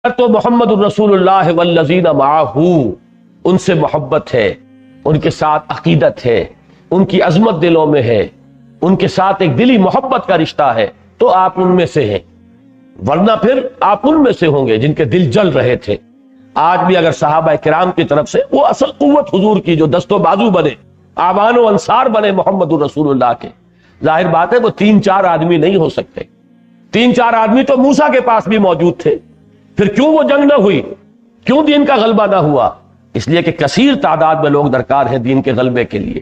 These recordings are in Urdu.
تو محمد الرسول اللہ والذین معہ، ان سے محبت ہے، ان کے ساتھ عقیدت ہے، ان کی عظمت دلوں میں ہے، ان کے ساتھ ایک دلی محبت کا رشتہ ہے، تو آپ ان میں سے ہیں، ورنہ پھر آپ ان میں سے ہوں گے جن کے دل جل رہے تھے۔ آج بھی اگر صحابہ کرام کی طرف سے وہ اصل قوت حضور کی جو دست و بازو بنے، آوان و انصار بنے محمد الرسول اللہ کے، ظاہر بات ہے وہ 3-4 آدمی نہیں ہو سکتے۔ 3-4 آدمی تو موسیٰ کے پاس بھی موجود تھے، پھر کیوں وہ جنگ نہ ہوئی، کیوں دین کا غلبہ نہ ہوا؟ اس لیے کہ کثیر تعداد میں لوگ درکار ہیں دین کے غلبے کے لیے،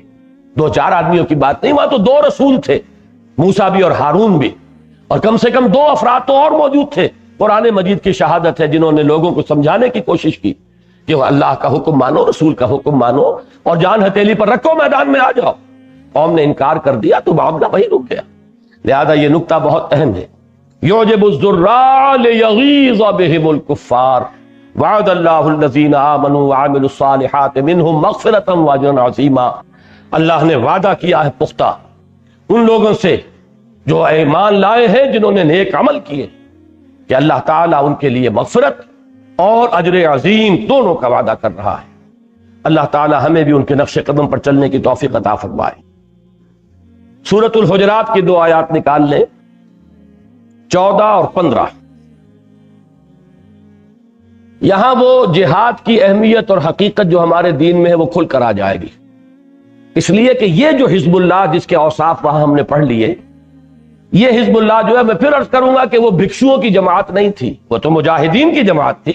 2-4 آدمیوں کی بات نہیں، وہاں تو 2 رسول تھے، موسیٰ بھی اور ہارون بھی، اور کم سے کم 2 افراد تو اور موجود تھے۔ قرآن مجید کی شہادت ہے جنہوں نے لوگوں کو سمجھانے کی کوشش کی کہ وہ اللہ کا حکم مانو، رسول کا حکم مانو، اور جان ہتھیلی پر رکھو، میدان میں آ جاؤ۔ قوم نے انکار کر دیا تو معاملہ وہی رک گیا۔ لہذا یہ نکتہ بہت اہم ہے۔ یعجب الزراع لیغیظ بہم الکفار وعد اللہ الذین آمنوا وعملوا الصالحات منہم مغفرۃ واجرا عظیما۔ اللہ نے وعدہ کیا ہے پختہ ان لوگوں سے جو ایمان لائے ہیں، جنہوں نے نیک عمل کیے، کہ اللہ تعالیٰ ان کے لیے مغفرت اور اجر عظیم دونوں کا وعدہ کر رہا ہے۔ اللہ تعالیٰ ہمیں بھی ان کے نقش قدم پر چلنے کی توفیق عطا فرمائے۔ سورۃ الحجرات کی 2 آیات نکال لیں، 14 اور 15۔ یہاں وہ جہاد کی اہمیت اور حقیقت جو ہمارے دین میں ہے وہ کھل کر آ جائے گی، اس لیے کہ یہ جو حزب اللہ جس کے اوصاف وہاں ہم نے پڑھ لیے، یہ حزب اللہ جو ہے، میں پھر عرض کروں گا کہ وہ بھکشوؤں کی جماعت نہیں تھی، وہ تو مجاہدین کی جماعت تھی۔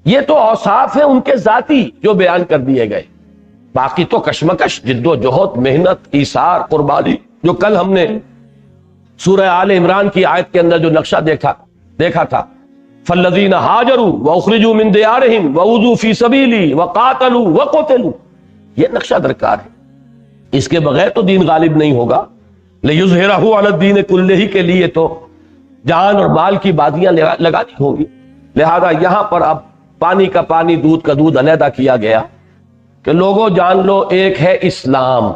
یہ تو اوصاف ہیں ان کے ذاتی جو بیان کر دیے گئے، باقی تو کشمکش، جد و جہد، محنت، ایثار، قربانی، جو کل ہم نے سورہ آل عمران کی آیت کے اندر جو نقشہ دیکھا تھا، فالذین ہاجروا واخرجوا من دیارہم واوذوا فی سبیلی وقاتلوا وقتلوا، یہ نقشہ درکار ہے۔ اس کے بغیر تو دین غالب نہیں ہوگا۔ لِیُظْہِرَہُ عَلَى الدِّینِ کُلِّہِ کے لیے تو جان اور مال کی بازیاں لگانی ہوں گی۔ لہذا یہاں پر اب پانی کا پانی، دودھ کا دودھ علیحدہ کیا گیا کہ لوگوں جان لو، ایک ہے اسلام،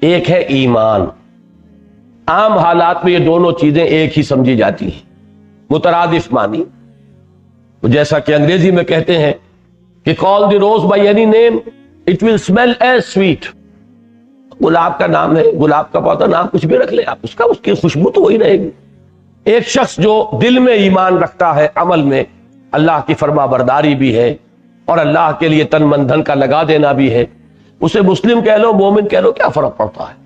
ایک ہے ایمان۔ عام حالات میں یہ دونوں چیزیں ایک ہی سمجھی جاتی ہیں، مترادف معنی، جیسا کہ انگریزی میں کہتے ہیں کہ call the rose by any name it will smell as sweet۔ گلاب کا نام ہے، گلاب کا پودا، نام کچھ بھی رکھ لیں آپ، اس کی خوشبو تو وہی رہے گی۔ ایک شخص جو دل میں ایمان رکھتا ہے، عمل میں اللہ کی فرما برداری بھی ہے اور اللہ کے لیے تن من دھن کا لگا دینا بھی ہے، اسے مسلم کہہ لو، مومن کہہ لو، کیا فرق پڑتا ہے؟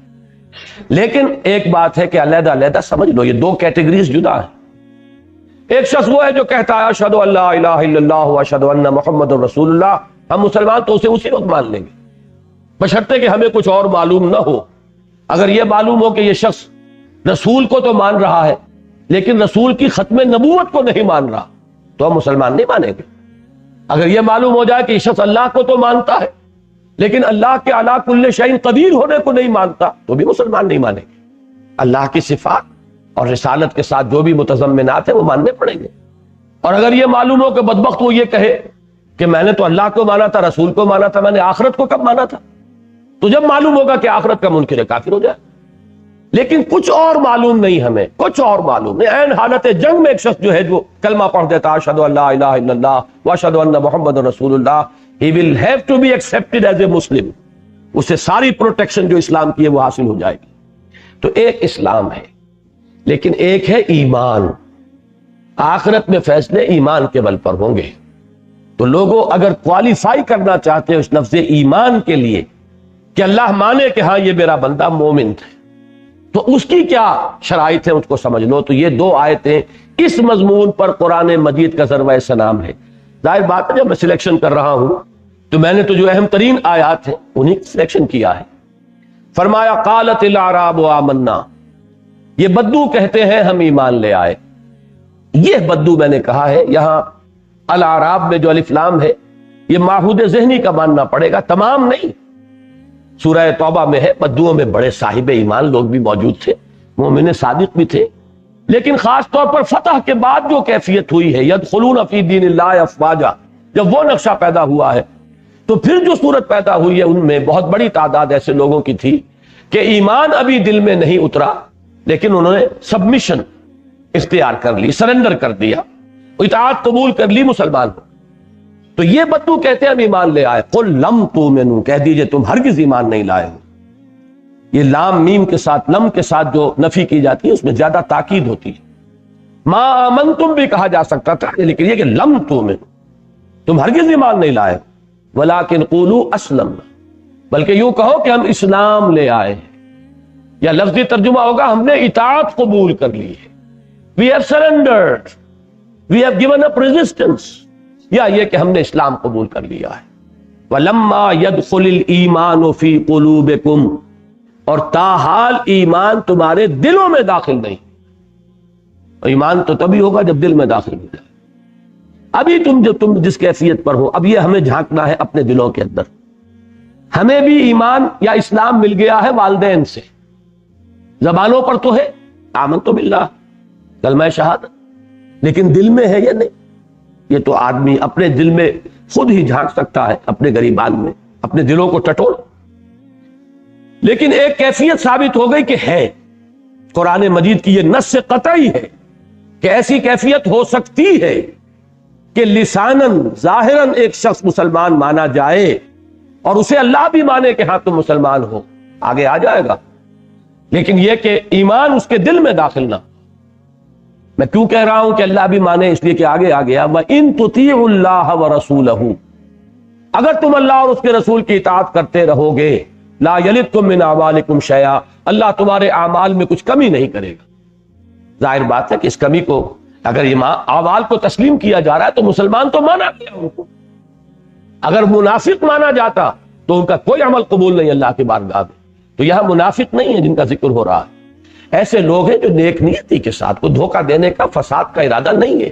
لیکن ایک بات ہے کہ علیحدہ علیحدہ سمجھ لو، یہ 2 کیٹیگریز جدا ہیں۔ ایک شخص وہ ہے جو کہتا ہے اشہد ان لا الہ الا اللہ واشہد ان محمد رسول اللہ، ہم مسلمان تو اسے اسی وقت مان لیں گے، بشرطے کہ ہمیں کچھ اور معلوم نہ ہو۔ اگر یہ معلوم ہو کہ یہ شخص رسول کو تو مان رہا ہے لیکن رسول کی ختم نبوت کو نہیں مان رہا، تو ہم مسلمان نہیں مانیں گے۔ اگر یہ معلوم ہو جائے کہ یہ شخص اللہ کو تو مانتا ہے لیکن اللہ کے علی کل شیء قدیر ہونے کو نہیں مانتا، تو بھی مسلمان نہیں مانیں گے۔ اللہ کی صفات اور رسالت کے ساتھ جو بھی متضمنات ہیں وہ ماننے پڑیں گے۔ اور اگر یہ معلوم ہو کہ بدبخت وہ یہ کہے کہ میں نے تو اللہ کو مانا تھا، رسول کو مانا تھا، میں نے آخرت کو کب مانا تھا، تو جب معلوم ہوگا کہ آخرت کا منکر ہے، کافر ہو جائے۔ لیکن کچھ اور معلوم نہیں، ہمیں کچھ اور معلوم نہیں۔ عین حالت جنگ میں ایک شخص جو ہے جو کلمہ پڑھ دیتا اشہد ان لا الہ الا اللہ واشہد ان محمد رسول اللہ، he will have to be accepted as a Muslim، اسے ساری پروٹیکشن جو اسلام کی ہے وہ حاصل ہو جائے گی۔ تو ایک اسلام ہے لیکن ایک ہے ایمان۔ آخرت میں فیصلے ایمان کے بل پر ہوں گے۔ تو لوگوں اگر کوالیفائی کرنا چاہتے ہیں اس لفظ ایمان کے لیے کہ اللہ مانے کہ ہاں یہ میرا بندہ مومن ہے، تو اس کی کیا شرائط ہے اس کو سمجھ لو۔ تو یہ 2 آیتیں اس مضمون پر قرآن مجید کا ذروۂ سلام ہے۔ ظاہر بات ہے جب میں سلیکشن کر رہا ہوں تو میں نے تو جو اہم ترین آیات ہیں انہیں سلیکشن کیا ہے۔ فرمایا قالت الاعراب آمنا، یہ بدو کہتے ہیں ہم ایمان لے آئے۔ یہ بدو میں نے کہا ہے، یہاں الاعراب میں جو الف لام ہے یہ معہود ذہنی کا ماننا پڑے گا، تمام نہیں۔ سورہ توبہ میں ہے بدوؤں میں بڑے صاحب ایمان لوگ بھی موجود تھے، مومن صادق بھی تھے، لیکن خاص طور پر فتح کے بعد جو کیفیت ہوئی ہے یدخلون فی دین اللہ افواجا، جب وہ نقشہ پیدا ہوا ہے تو پھر جو صورت پیدا ہوئی ہے ان میں بہت بڑی تعداد ایسے لوگوں کی تھی کہ ایمان ابھی دل میں نہیں اترا لیکن انہوں نے سبمیشن اختیار کر لی، سرنڈر کر دیا، اطاعت قبول کر لی مسلمان ہو. تو یہ بدو کہتے ہیں ہم ایمان لے آئے. قل لم تؤمنوا، کہہ دیجئے تم ہرگز ایمان نہیں لائے ہو. یہ لام میم کے ساتھ لم کے ساتھ جو نفی کی جاتی ہے اس میں زیادہ تاکید ہوتی ہے. ما آمنتم بھی کہا جا سکتا تھا، لیکن یہ کہ لم تؤمنوا، تم ہرگز ایمان نہیں لائے. ولکن قولوا اسلمنا، بلکہ یوں کہو کہ ہم اسلام لے آئے. یا لفظی ترجمہ ہوگا ہم نے اطاعت قبول کر لی ہے. We have surrendered. We have given up resistance. یا یہ کہ ہم نے اسلام قبول کر لیا ہے. وَلَمَّا يَدْخُلِ الْإِيمَانُ فِي قُلُوبِكُمْ، اور تاحال ایمان تمہارے دلوں میں داخل نہیں. ایمان تو تبھی ہوگا جب دل میں داخل ہو جائے. ابھی تم جس کیفیت پر ہو، اب یہ ہمیں جھانکنا ہے اپنے دلوں کے اندر. ہمیں بھی ایمان یا اسلام مل گیا ہے والدین سے، زبانوں پر تو ہے آمنت باللہ، کلمہ شہادت، لیکن دل میں ہے یا نہیں؟ یہ تو آدمی اپنے دل میں خود ہی جھانک سکتا ہے، اپنے گریبان میں اپنے دلوں کو ٹٹول. لیکن ایک کیفیت ثابت ہو گئی کہ ہے، قرآن مجید کی یہ نص قطعی ہے کہ ایسی کیفیت ہو سکتی ہے کہ لساناً ظاہراً ایک شخص مسلمان مانا جائے اور اسے اللہ بھی مانے کہ ہاں تم مسلمان ہو، آگے آ جائے گا. لیکن یہ کہ ایمان اس کے دل میں داخل نہ. میں کیوں کہہ رہا ہوں کہ اللہ بھی مانے؟ اس لیے کہ آگے آ گیا وَإِن تُطِيعُوا اللَّهَ وَرَسُولَهُ، اگر تم اللہ اور اس کے رسول کی اطاعت کرتے رہو گے، لا يَلِدْكُم مِّنْ أَعْمَالِكُمْ شَيْئًا، اللہ تمہارے اعمال میں کچھ کمی نہیں کرے گا. ظاہر بات ہے کہ اس کمی کو اگر اعمال کو تسلیم کیا جا رہا ہے تو مسلمان تو مانا گیا ان کو. اگر منافق مانا جاتا تو ان کا کوئی عمل قبول نہیں اللہ کی بارگاہ میں. تو یہاں منافق نہیں ہے جن کا ذکر ہو رہا ہے، ایسے لوگ ہیں جو نیک نیتی کے ساتھ، کو دھوکہ دینے کا فساد کا ارادہ نہیں ہے.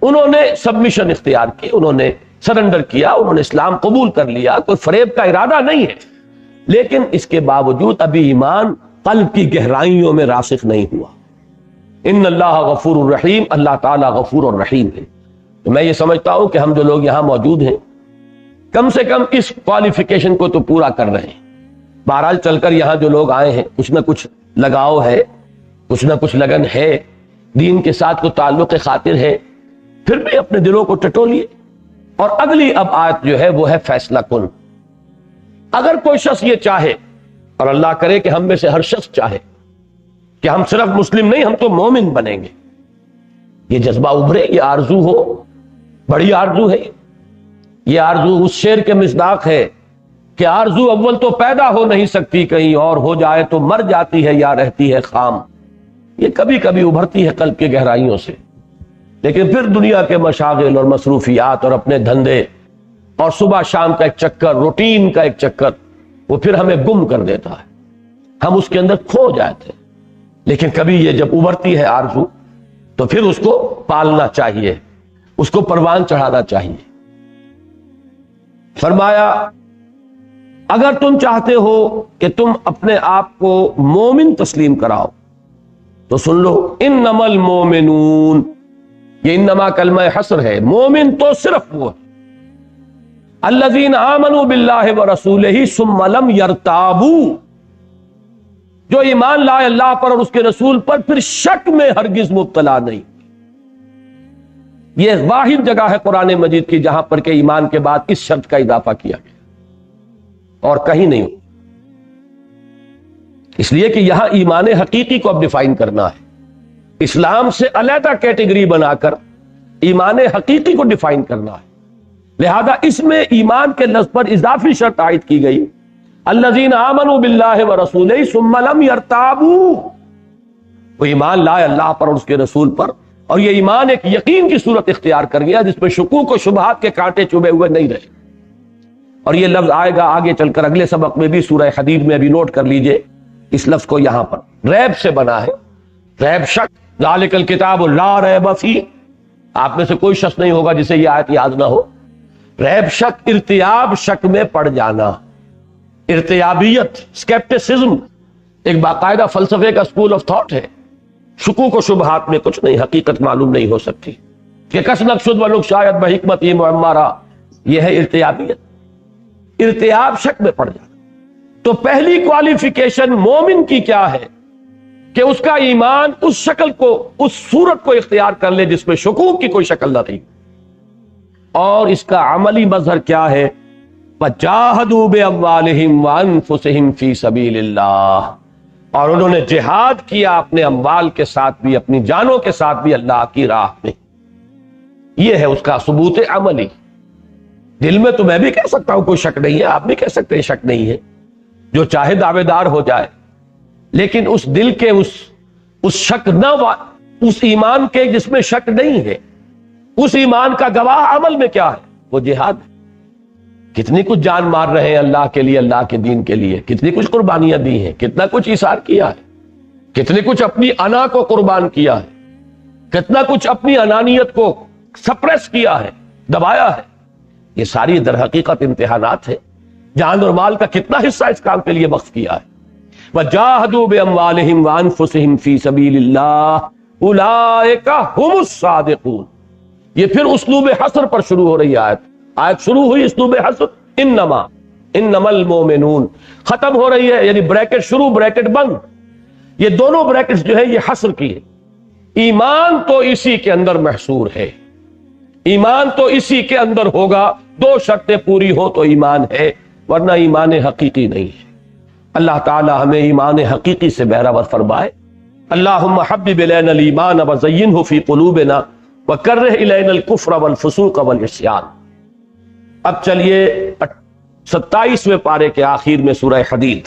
انہوں نے سبمیشن اختیار کی، انہوں نے سرنڈر کیا، انہوں نے اسلام قبول کر لیا، کوئی فریب کا ارادہ نہیں ہے. لیکن اس کے باوجود ابھی ایمان قلب کی گہرائیوں میں راسخ نہیں ہوا. ان اللہ غفور الرحیم، اللہ تعالیٰ غفور الرحیم ہے. تو میں یہ سمجھتا ہوں کہ ہم جو لوگ یہاں موجود ہیں کم سے کم اس کوالیفیکیشن کو تو پورا کر رہے ہیں. بہرحال چل کر یہاں جو لوگ آئے ہیں کچھ نہ کچھ لگاؤ ہے، کچھ نہ کچھ لگن ہے، دین کے ساتھ کو تعلق خاطر ہے، پھر بھی اپنے دلوں کو ٹٹولیے. اور اگلی اب آیت جو ہے وہ ہے فیصلہ کن. اگر کوئی شخص یہ چاہے، اور اللہ کرے کہ ہم میں سے ہر شخص چاہے کہ ہم صرف مسلم نہیں، ہم تو مومن بنیں گے، یہ جذبہ ابھرے، یہ آرزو ہو، بڑی آرزو ہے. یہ آرزو اس شعر کے مصداق ہے کہ آرزو اول تو پیدا ہو نہیں سکتی، کہیں اور ہو جائے تو مر جاتی ہے یا رہتی ہے خام. یہ کبھی کبھی ابھرتی ہے قلب کے گہرائیوں سے، لیکن پھر دنیا کے مشاغل اور مصروفیات اور اپنے دھندے اور صبح شام کا ایک چکر، روٹین کا ایک چکر، وہ پھر ہمیں گم کر دیتا ہے، ہم اس کے اندر کھو جاتے ہیں. لیکن کبھی یہ جب ابھرتی ہے آرزو تو پھر اس کو پالنا چاہیے، اس کو پروان چڑھانا چاہیے. فرمایا اگر تم چاہتے ہو کہ تم اپنے آپ کو مومن تسلیم کراؤ تو سن لو، انما المومنون، یہ انما کلمہ حصر ہے، مومن تو صرف وہ ہے الذین آمنوا باللہ ورسولہ ثم لم یرتابوا، جو ایمان لائے اللہ پر اور اس کے رسول پر پھر شک میں ہرگز مبتلا نہیں. یہ واحد جگہ ہے قرآن مجید کی جہاں پر کہ ایمان کے بعد اس شرط کا اضافہ کیا گیا، اور کہیں نہیں. اس لیے کہ یہاں ایمان حقیقی کو اب ڈیفائن کرنا ہے. اسلام سے علیحدہ کیٹیگری بنا کر ایمان حقیقی کو ڈیفائن کرنا ہے. لہذا اس میں ایمان کے لفظ پر اضافی شرط عائد کی گئی، الذین آمنوا باللہ ورسولہ ثم لم یرتابوا، وہ ایمان لائے اللہ پر اور اس کے رسول پر، اور یہ ایمان ایک یقین کی صورت اختیار کر گیا جس میں شکوک و شبہات کے کانٹے چبھے ہوئے نہیں رہے. اور یہ لفظ آئے گا آگے چل کر اگلے سبق میں بھی، سورہ حدید میں ابھی نوٹ کر لیجئے اس لفظ کو. یہاں پر ریب سے بنا ہے، ریب شک، ذالک الکتاب لا ریب فیہ، آپ میں سے کوئی شخص نہیں ہوگا جسے یہ آیت یاد نہ ہو. ریب شک، ارتیاب، شک میں پڑ جانا، ارتیابیت، اسکیپٹسزم ایک باقاعدہ فلسفے کا اسکول آف تھاٹ ہے. شکوک و شبہات میں کچھ نہیں، حقیقت معلوم نہیں ہو سکتی کہ کس نقصد و لوگ شاید بحکمت یہ معمارہ، یہ ہے ارتیابیت، ارتیاب، شک میں پڑ جانا. تو پہلی کوالیفیکیشن مومن کی کیا ہے کہ اس کا ایمان اس شکل کو، اس صورت کو اختیار کر لے جس میں شکوک کی کوئی شکل نہ تھی. اور اس کا عملی مظہر کیا ہے؟ وَجَاهَدُوا بِأَمْوَالِهِمْ وَأَنفُسِهِمْ فِي سَبِيلِ اللَّهِ، اور انہوں نے جہاد کیا اپنے اموال کے ساتھ بھی، اپنی جانوں کے ساتھ بھی اللہ کی راہ میں. یہ ہے اس کا ثبوت عملی. دل میں تو میں بھی کہہ سکتا ہوں کوئی شک نہیں ہے، آپ بھی کہہ سکتے ہیں شک نہیں ہے، جو چاہے دعوے دار ہو جائے، لیکن اس دل کے اس شک نہ، اس ایمان کے جس میں شک نہیں ہے، اس ایمان کا گواہ عمل میں کیا ہے؟ وہ جہاد ہے. کتنی کچھ جان مار رہے ہیں اللہ کے لیے، اللہ کے دین کے لیے، کتنی کچھ قربانیاں دی ہیں، کتنا کچھ ایثار کیا ہے، کتنے کچھ اپنی انا کو قربان کیا ہے، کتنا کچھ اپنی انانیت کو سپریس کیا ہے، دبایا ہے. یہ ساری در حقیقت امتحانات ہیں. جان اور مال کا کتنا حصہ اس کام کے لیے وقف کیا ہے. وَجَاهَدُوا بِأَمْوَالِهِمْ وَأَنفُسِهِمْ فِي سَبِيلِ اللَّهِ أُولَٰئِكَ هُمُ الصَّادِقُونَ. یہ پھر اسلوب حصر پر شروع ہو رہی ہے. آیت شروع ہوئی اسلوب حصر، انما المؤمنون، ختم ہو رہی ہے یعنی بریکٹ شروع بریکٹ بند. یہ دونوں بریکٹس جو ہے یہ حصر کی ہے. ایمان تو اسی کے اندر محصور ہے، ایمان تو اسی کے اندر ہوگا. دو شرطیں پوری ہو تو ایمان ہے، ورنہ ایمان حقیقی نہیں ہے. اللہ تعالی ہمیں ایمان حقیقی سے بہرور فرمائے. اللہم حبب الینا الایمان وزینہ فی قلوبنا وکرہ الینا الکفر والفسوق والعصیان. اب چلیے 27ویں پارے کے آخر میں سورہ حدید.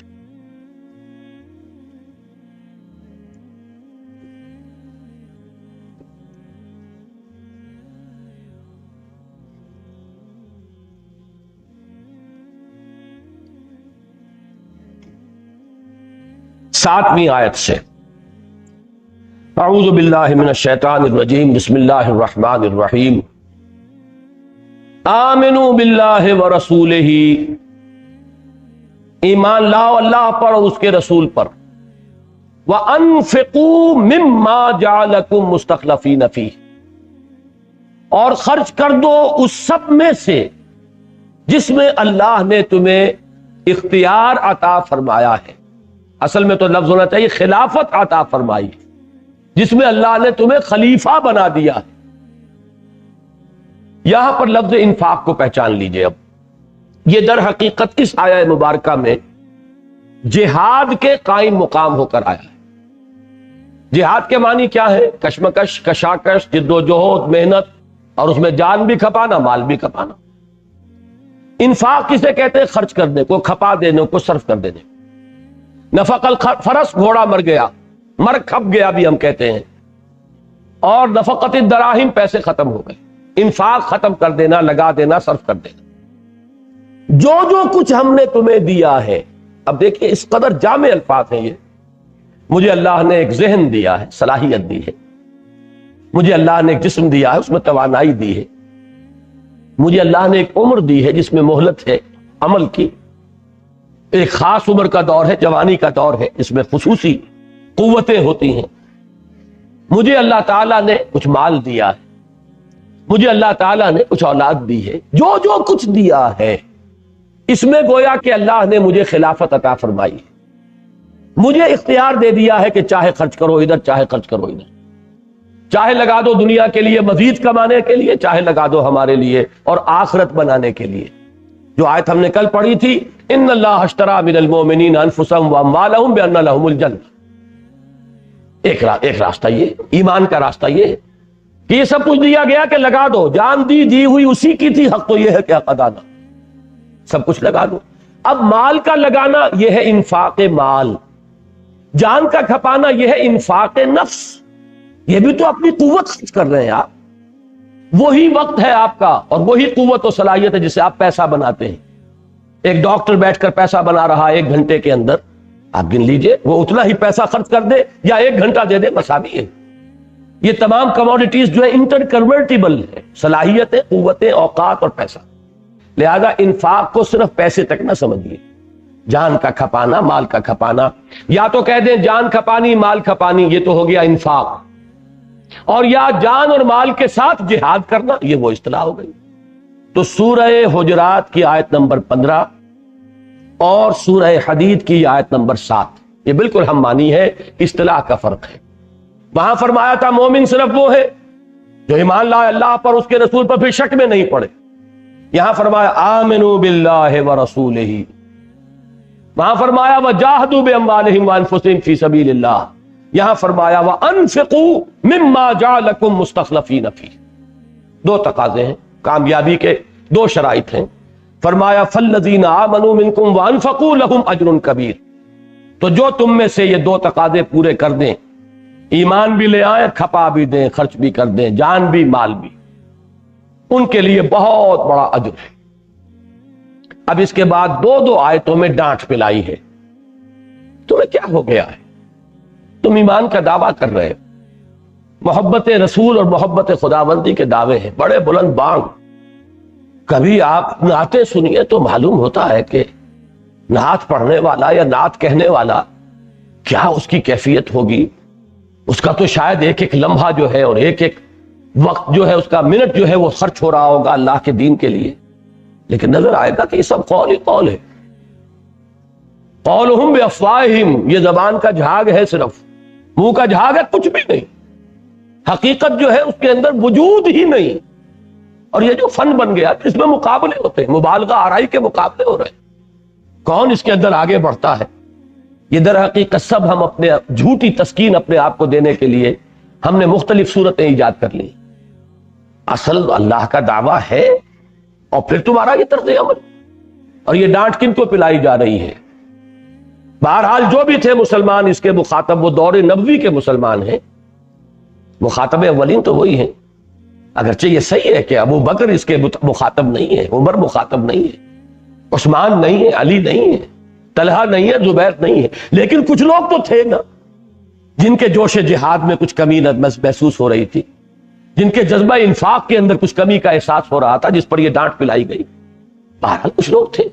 ساتویں آیت سے. اعوذ باللہ من الشیطان الرجیم، بسم اللہ الرحمن الرحیم. آمنوا باللہ ورسولہ، ایمان لاؤ اللہ پر اور اس کے رسول پر. وانفقوا مما جعلکم مستخلفین فیہ، اور خرچ کر دو اس سب میں سے جس میں اللہ نے تمہیں اختیار عطا فرمایا ہے. اصل میں تو لفظ ہونا چاہیے خلافت عطا فرمائی، جس میں اللہ نے تمہیں خلیفہ بنا دیا ہے. یہاں پر لفظ انفاق کو پہچان لیجئے. اب یہ در حقیقت اس آیہ مبارکہ میں جہاد کے قائم مقام ہو کر آیا ہے. جہاد کے معنی کیا ہے؟ کشمکش، کشاکش، جد و جہد، محنت، اور اس میں جان بھی کھپانا، مال بھی کھپانا. انفاق کسے کہتے ہیں؟ خرچ کرنے کو، کھپا دینے کو، صرف کر دینے. نفق الفرس، گھوڑا مر گیا، مر کھپ گیا بھی ہم کہتے ہیں. اور نفقت الدراہم، پیسے ختم ہو گئے. انفاق ختم کر دینا، لگا دینا، صرف کر دینا. جو کچھ ہم نے تمہیں دیا ہے. اب دیکھیں اس قدر جامع الفاظ ہیں یہ. مجھے اللہ نے ایک ذہن دیا ہے، صلاحیت دی ہے. مجھے اللہ نے ایک جسم دیا ہے، اس میں توانائی دی ہے. مجھے اللہ نے ایک عمر دی ہے جس میں مہلت ہے عمل کی. ایک خاص عمر کا دور ہے، جوانی کا دور ہے، اس میں خصوصی قوتیں ہوتی ہیں. مجھے اللہ تعالیٰ نے کچھ مال دیا ہے، مجھے اللہ تعالیٰ نے کچھ اولاد دی ہے. جو کچھ دیا ہے اس میں گویا کہ اللہ نے مجھے خلافت عطا فرمائی ہے. مجھے اختیار دے دیا ہے کہ چاہے خرچ کرو ادھر، چاہے خرچ کرو ادھر، چاہے لگا دو دنیا کے لیے مزید کمانے کے لیے، چاہے لگا دو ہمارے لیے اور آخرت بنانے کے لیے. جو آیت ہم نے کل پڑھی تھی، ان اللہ اشتری من المؤمنین انفسهم واموالهم بان لهم الجنہ. ایک راستہ یہ، ایمان کا راستہ یہ ہے کہ یہ سب کچھ دیا گیا کہ لگا دو. جان دی ہوئی اسی کی تھی، حق تو یہ ہے کہ حق ادا نہ، سب کچھ لگا دو. اب مال کا لگانا یہ ہے انفاق مال، جان کا کھپانا یہ ہے انفاق نفس. یہ بھی تو اپنی قوت خرچ کر رہے ہیں آپ. وہی وقت ہے آپ کا اور وہی قوت و صلاحیت ہے جسے آپ پیسہ بناتے ہیں. ایک ڈاکٹر بیٹھ کر پیسہ بنا رہا ہے 1 گھنٹے کے اندر، آپ گن لیجئے وہ اتنا ہی پیسہ خرچ کر دے یا 1 گھنٹہ دے دے، مساوی ہے. یہ تمام کموڈیٹیز جو ہے انٹر کنورٹیبل ہے، صلاحیتیں، قوتیں، اوقات اور پیسہ. لہذا انفاق کو صرف پیسے تک نہ سمجھیے. جان کا کھپانا، مال کا کھپانا، یا تو کہہ دیں جان کھپانی مال کھپانی، یہ تو ہو گیا انفاق. اور یا جان اور مال کے ساتھ جہاد کرنا، یہ وہ اصطلاح ہو گئی. تو سورہ حجرات کی آیت نمبر 15 اور سورہ حدید کی آیت نمبر 7، یہ بالکل ہم مانی ہے، اصطلاح کا فرق ہے۔ وہاں فرمایا تھا مومن صرف وہ ہے جو ایمان لائے اللہ پر، اس کے رسول پر، پھر شک میں نہیں پڑے۔ یہاں فرمایا آمنوا باللہ ورسولہ، وہاں فرمایا وجاہدوا باموالہم وانفسہم فی سبیل اللہ، یہاں فرمایا وانفقوا مما جعلکم مستخلفین فیہ۔ دو تقاضے ہیں، کامیابی کے دو شرائط ہیں۔ فرمایا فالذین آمنوا منکم وانفقوا لہم اجر کبیر، تو جو تم میں سے یہ دو تقاضے پورے کر دیں، ایمان بھی لے آئیں، کھپا بھی دیں، خرچ بھی کر دیں، جان بھی مال بھی، ان کے لیے بہت بڑا اجر ہے۔ اب اس کے بعد دو آیتوں میں ڈانٹ پلائی ہے۔ تمہیں کیا ہو گیا ہے؟ تم ایمان کا دعویٰ کر رہے ہو، محبت رسول اور محبت خداوندی کے دعوے ہیں، بڑے بلند بانگ۔ کبھی آپ نعتیں سنیے تو معلوم ہوتا ہے کہ نعت پڑھنے والا یا نعت کہنے والا کیا اس کی کیفیت ہوگی۔ اس کا تو شاید ایک ایک لمحہ جو ہے اور ایک ایک وقت جو ہے، اس کا منٹ جو ہے وہ خرچ ہو رہا ہوگا اللہ کے دین کے لیے، لیکن نظر آئے گا کہ یہ سب قول ہی قول ہے۔ قولہم بافواہہم، یہ زبان کا جھاگ ہے، صرف منہ کا جھاگ ہے، کچھ بھی نہیں۔ حقیقت جو ہے اس کے اندر وجود ہی نہیں۔ اور یہ جو فن بن گیا، اس میں مقابلے ہوتے ہیں، مبالغہ آرائی کے مقابلے ہو رہے ہیں، کون اس کے اندر آگے بڑھتا ہے۔ یہ در حقیقت سب ہم اپنے جھوٹی تسکین اپنے آپ کو دینے کے لیے ہم نے مختلف صورتیں ایجاد کر لی۔ اصل اللہ کا دعویٰ ہے اور پھر تمہارا یہ طرز عمل، اور یہ ڈانٹ کن کو پلائی جا رہی ہے؟ بہرحال جو بھی تھے مسلمان اس کے مخاطب، وہ دور نبوی کے مسلمان ہیں، مخاطب اولین تو وہی ہیں۔ اگرچہ یہ صحیح ہے کہ ابو بکر اس کے مخاطب نہیں ہے، عمر مخاطب نہیں ہے، عثمان نہیں ہے، علی نہیں ہے، طلحہ نہیں ہے، زبیر نہیں ہے، لیکن کچھ لوگ تو تھے نا جن کے جوش جہاد میں کچھ کمی محسوس ہو رہی تھی، جن کے جذبہ انفاق کے اندر کچھ کمی کا احساس ہو رہا تھا، جس پر یہ ڈانٹ پلائی گئی۔ بہرحال کچھ لوگ تھے،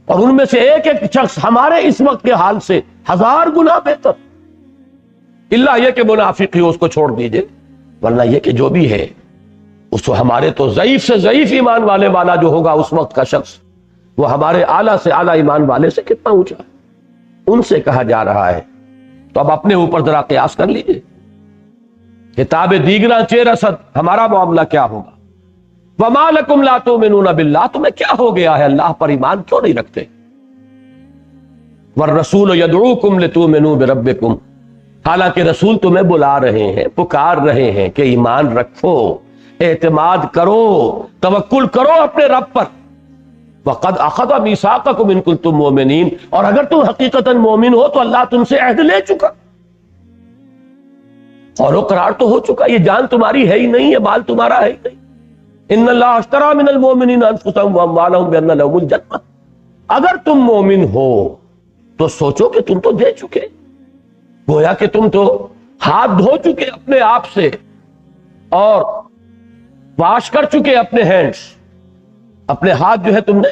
اور ان میں سے ایک ایک شخص ہمارے اس وقت کے حال سے 1000 گنا بہتر، اللہ یہ کہ منافق ہی اس کو چھوڑ دیجئے، ورنہ یہ کہ جو بھی ہے اس کو ہمارے تو ضعیف سے ضعیف ایمان والے والا جو ہوگا اس وقت کا شخص، وہ ہمارے اعلیٰ سے اعلیٰ ایمان والے سے کتنا اونچا ہے، ان سے کہا جا رہا ہے۔ تو اب اپنے اوپر ذرا قیاس کر لیجئے، کتاب دیگراں چہ رسد، ہمارا معاملہ کیا ہوگا؟ وَمَا لَكُمْ لَا تُؤْمِنُونَ بِاللَّهِ، تمہیں کیا ہو گیا ہے، اللہ پر ایمان کیوں نہیں رکھتے؟ وَالرَّسُولُ يَدْعُوكُمْ لِتُؤْمِنُوا بِرَبِّكُمْ، حالانکہ رسول تمہیں بلا رہے ہیں، پکار رہے ہیں کہ ایمان رکھو، اعتماد کرو، توکل کرو اپنے رب پر۔ وَقَدْ أَخَذَ مِيثَاقَكُمْ إِن كُنتُم مُؤْمِنِينَ، اور اگر تم حقیقتاً مومن ہو تو اللہ تم سے عہد لے چکا، اور اقرار تو ہو چکا، یہ جان تمہاری ہے ہی نہیں، یہ مال تمہارا ہے ہی نہیں۔ ان اللہ اشترى من المؤمنین انفسهم واموالهم بان لهم الجنہ، اگر تم مومن ہو تو سوچو کہ تم تو دے چکے، گویا کہ تم تو ہاتھ دھو چکے اپنے آپ سے اور واش کر چکے اپنے ہینڈز، اپنے ہاتھ جو ہے تم نے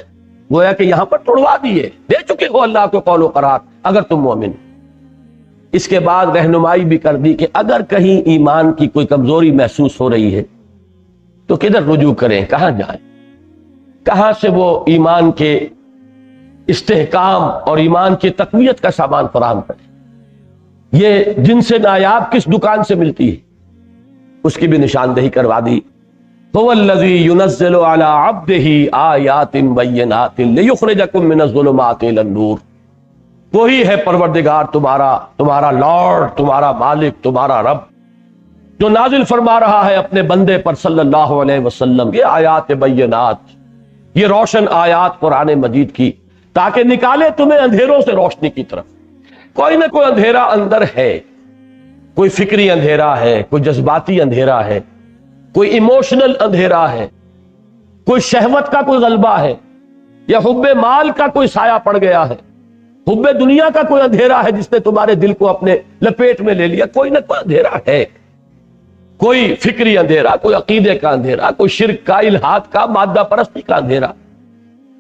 گویا کہ یہاں پر توڑوا دیے، دے چکے ہو اللہ کو قول و قرار اگر تم مومن۔ اس کے بعد رہنمائی بھی کر دی کہ اگر کہیں ایمان کی کوئی کمزوری محسوس ہو رہی ہے تو کدھر رجوع کریں، کہاں جائیں، کہاں سے وہ ایمان کے استحکام اور ایمان کی تقویت کا سامان فراہم کریں، یہ جن سے نایاب کس دکان سے ملتی ہے اس کی بھی نشاندہی کروا دی۔ هو الذی ينزل على عبده آیات بینات لیخرجکم من الظلمات الى النور، وہی ہے پروردگار تمہارا لارڈ، تمہارا مالک، تمہارا رب، جو نازل فرما رہا ہے اپنے بندے پر صلی اللہ علیہ وسلم یہ آیات بینات، یہ روشن آیات قرآن مجید کی، تاکہ نکالے تمہیں اندھیروں سے روشنی کی طرف۔ کوئی نہ کوئی اندھیرا اندر ہے، کوئی فکری اندھیرا ہے، کوئی جذباتی اندھیرا ہے، کوئی ایموشنل اندھیرا ہے، کوئی شہوت کا کوئی غلبہ ہے، یا حب مال کا کوئی سایہ پڑ گیا ہے، حب دنیا کا کوئی اندھیرا ہے جس نے تمہارے دل کو اپنے لپیٹ میں لے لیا۔ کوئی نہ کوئی اندھیرا ہے، کوئی فکری اندھیرا، کوئی عقیدے کا اندھیرا، کوئی شرک کا، الہاد کا، مادہ پرستی کا اندھیرا۔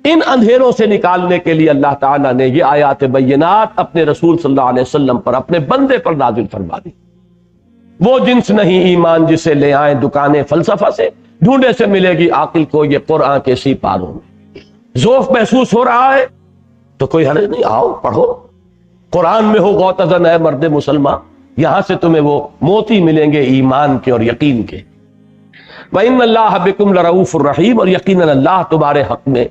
ان اندھیروں سے نکالنے کے لیے اللہ تعالیٰ نے یہ آیات بینات اپنے رسول صلی اللہ علیہ وسلم پر، اپنے بندے پر نازل فرما دی۔ وہ جنس نہیں ایمان جسے لے آئیں دکانیں فلسفہ سے، ڈھونڈے سے ملے گی عاقل کو یہ قرآن کے سی پاروں میں۔ ذوف محسوس ہو رہا ہے تو کوئی حرج نہیں، آؤ پڑھو قرآن میں ہو غوطزن ہے مرد مسلمان، یہاں سے تمہیں وہ موتی ملیں گے ایمان کے اور یقین کے۔ وَإِنَّ اللَّهَ بِكُمْ لَرَؤُوفٌ الرَّحِيمٌ، اور یقیناً اللہ تمہارے حق میں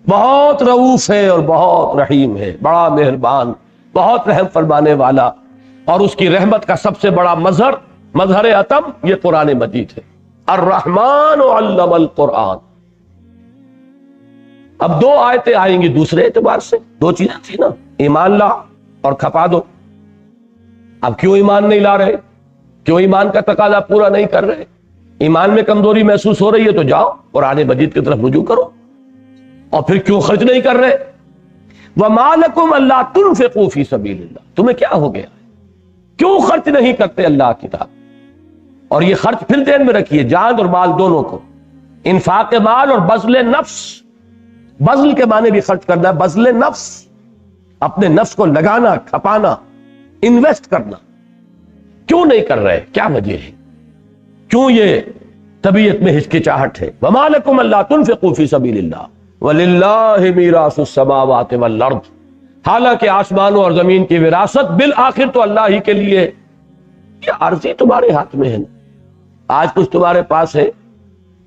بہت رؤوف ہے اور بہت رحیم ہے، بڑا مہربان، بہت رحم فرمانے والا۔ اور اس کی رحمت کا سب سے بڑا مظہر عتم یہ قرآن مجید ہے۔ الرحمن علم القرآن۔ اب دو آیتیں آئیں گی دوسرے اعتبار سے، دو چیزیں تھی نا، ایمان لا اور کھپا دو۔ اب کیوں ایمان نہیں لا رہے؟ کیوں ایمان کا تقاضا پورا نہیں کر رہے؟ ایمان میں کمزوری محسوس ہو رہی ہے تو جاؤ قرآن مجید کی طرف رجوع کرو۔ اور پھر کیوں خرچ نہیں کر رہے؟ وَمَا لَكُمْ أَلَّا تُنْفِقُوا فِي سَبِيلِ اللَّهِ، تمہیں کیا ہو گیا؟ کیوں خرچ نہیں کرتے اللہ کی طرف؟ اور یہ خرچ پھر ذہن میں رکھیے، جان اور مال دونوں کو، انفاق مال اور بذل نفس۔ بذل کے معنی بھی خرچ کرنا ہے، بذل نفس، اپنے نفس کو لگانا، کھپانا، انویسٹ کرنا۔ کیوں نہیں کر رہے؟ کیا وجہ ہے؟ کیوں یہ طبیعت میں ہچکچاہٹ ہے؟ وَمَا لَكُمْ أَلَّا تُنْفِقُوا فِي سَبِيلِ اللَّهِ وَلِلَّهِ مِيرَاثُ السَّمَاوَاتِ وَالْأَرْضِ، حالانکہ آسمانوں اور زمین کی وراثت بالآخر تو اللہ ہی کے لیے۔ یہ عرضی تمہارے ہاتھ میں ہے نا، آج کچھ تمہارے پاس ہے،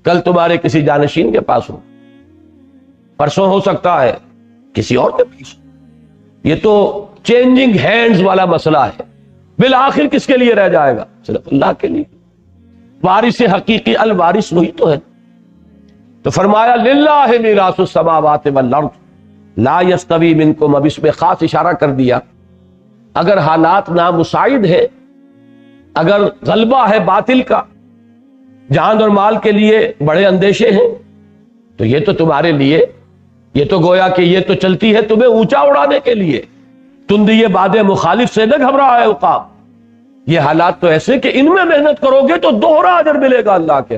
کل تمہارے کسی جانشین کے پاس ہو، پرسوں ہو سکتا ہے کسی اور کے پاس۔ یہ تو چینجنگ ہینڈز والا مسئلہ ہے، بالآخر کس کے لیے رہ جائے گا؟ صرف اللہ کے لیے۔ وارث حقیقی الوارث وہی تو ہے۔ تو فرمایا للہ میراث السماوات والارض لا یستوی منکم، اب اس میں خاص اشارہ کر دیا، اگر حالات نامساعد ہے، اگر غلبہ ہے باطل کا، جان اور مال کے لیے بڑے اندیشے ہیں، تو یہ تو تمہارے لیے، یہ تو گویا کہ یہ تو چلتی ہے تمہیں اونچا اڑانے کے لیے۔ تندی باد مخالف سے نہ گھبرا ہے عقاب۔ یہ حالات تو ایسے کہ ان میں محنت کرو گے تو دوہرا اجر ملے گا اللہ کے۔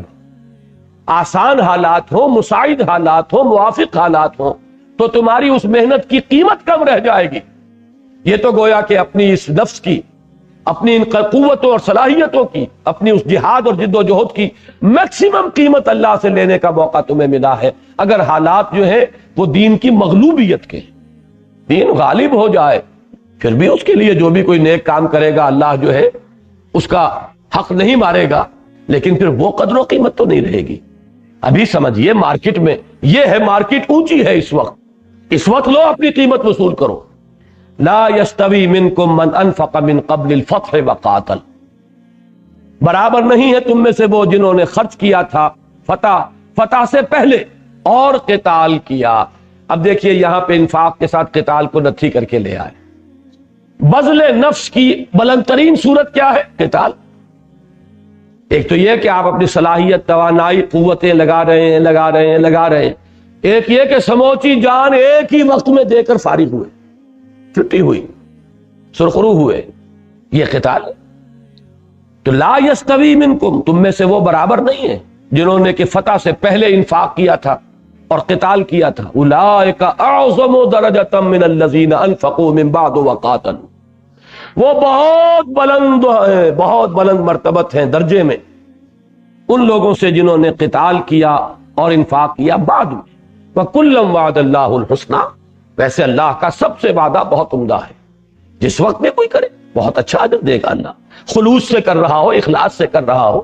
آسان حالات ہو، مساعد حالات ہو، موافق حالات ہو، تو تمہاری اس محنت کی قیمت کم رہ جائے گی۔ یہ تو گویا کہ اپنی اس نفس کی، اپنی ان قوتوں اور صلاحیتوں کی، اپنی اس جہاد اور جد و جہد کی میکسیمم قیمت اللہ سے لینے کا موقع تمہیں ملا ہے، اگر حالات جو ہیں وہ دین کی مغلوبیت کے، دین غالب ہو جائے، پھر بھی اس کے لیے جو بھی کوئی نیک کام کرے گا اللہ جو ہے اس کا حق نہیں مارے گا، لیکن پھر وہ قدر و قیمت تو نہیں رہے گی۔ ابھی سمجھیے مارکیٹ میں یہ ہے، مارکیٹ اونچی ہے اس وقت لو اپنی قیمت وصول کرو۔ لا یستوی منکم من انفق من قبل الفتح وقاتل، برابر نہیں ہے تم میں سے وہ جنہوں نے خرچ کیا تھا فتح سے پہلے اور قتال کیا۔ اب دیکھیے یہاں پہ انفاق کے ساتھ قتال کو نتھی کر کے لے آئے۔ بذل نفس کی بلند ترین صورت کیا ہے؟ قتال۔ ایک تو یہ کہ آپ اپنی صلاحیت، توانائی، قوتیں لگا رہے ہیں، ایک یہ کہ سموچی جان ایک ہی وقت میں دے کر فارغ ہوئے، چھٹی ہوئی، سرخرو ہوئے، یہ قتال ہے۔ تو لا یستوی منکم، تم میں سے وہ برابر نہیں ہے جنہوں نے کہ فتح سے پہلے انفاق کیا تھا اور قتال کیا تھا۔ اولئک اعظم درجۃ من الذین انفقوا من بعد وقاتلوا، وہ بہت بلند مرتبت ہیں درجے میں ان لوگوں سے جنہوں نے قتال کیا اور انفاق کیا بعد میں۔ وَكُلًّا وَعَدَ اللَّهُ الْحُسْنَى، ویسے اللہ کا سب سے وعدہ بہت عمدہ ہے، جس وقت میں کوئی کرے بہت اچھا اجر دے گا اللہ، خلوص سے کر رہا ہو، اخلاص سے کر رہا ہو۔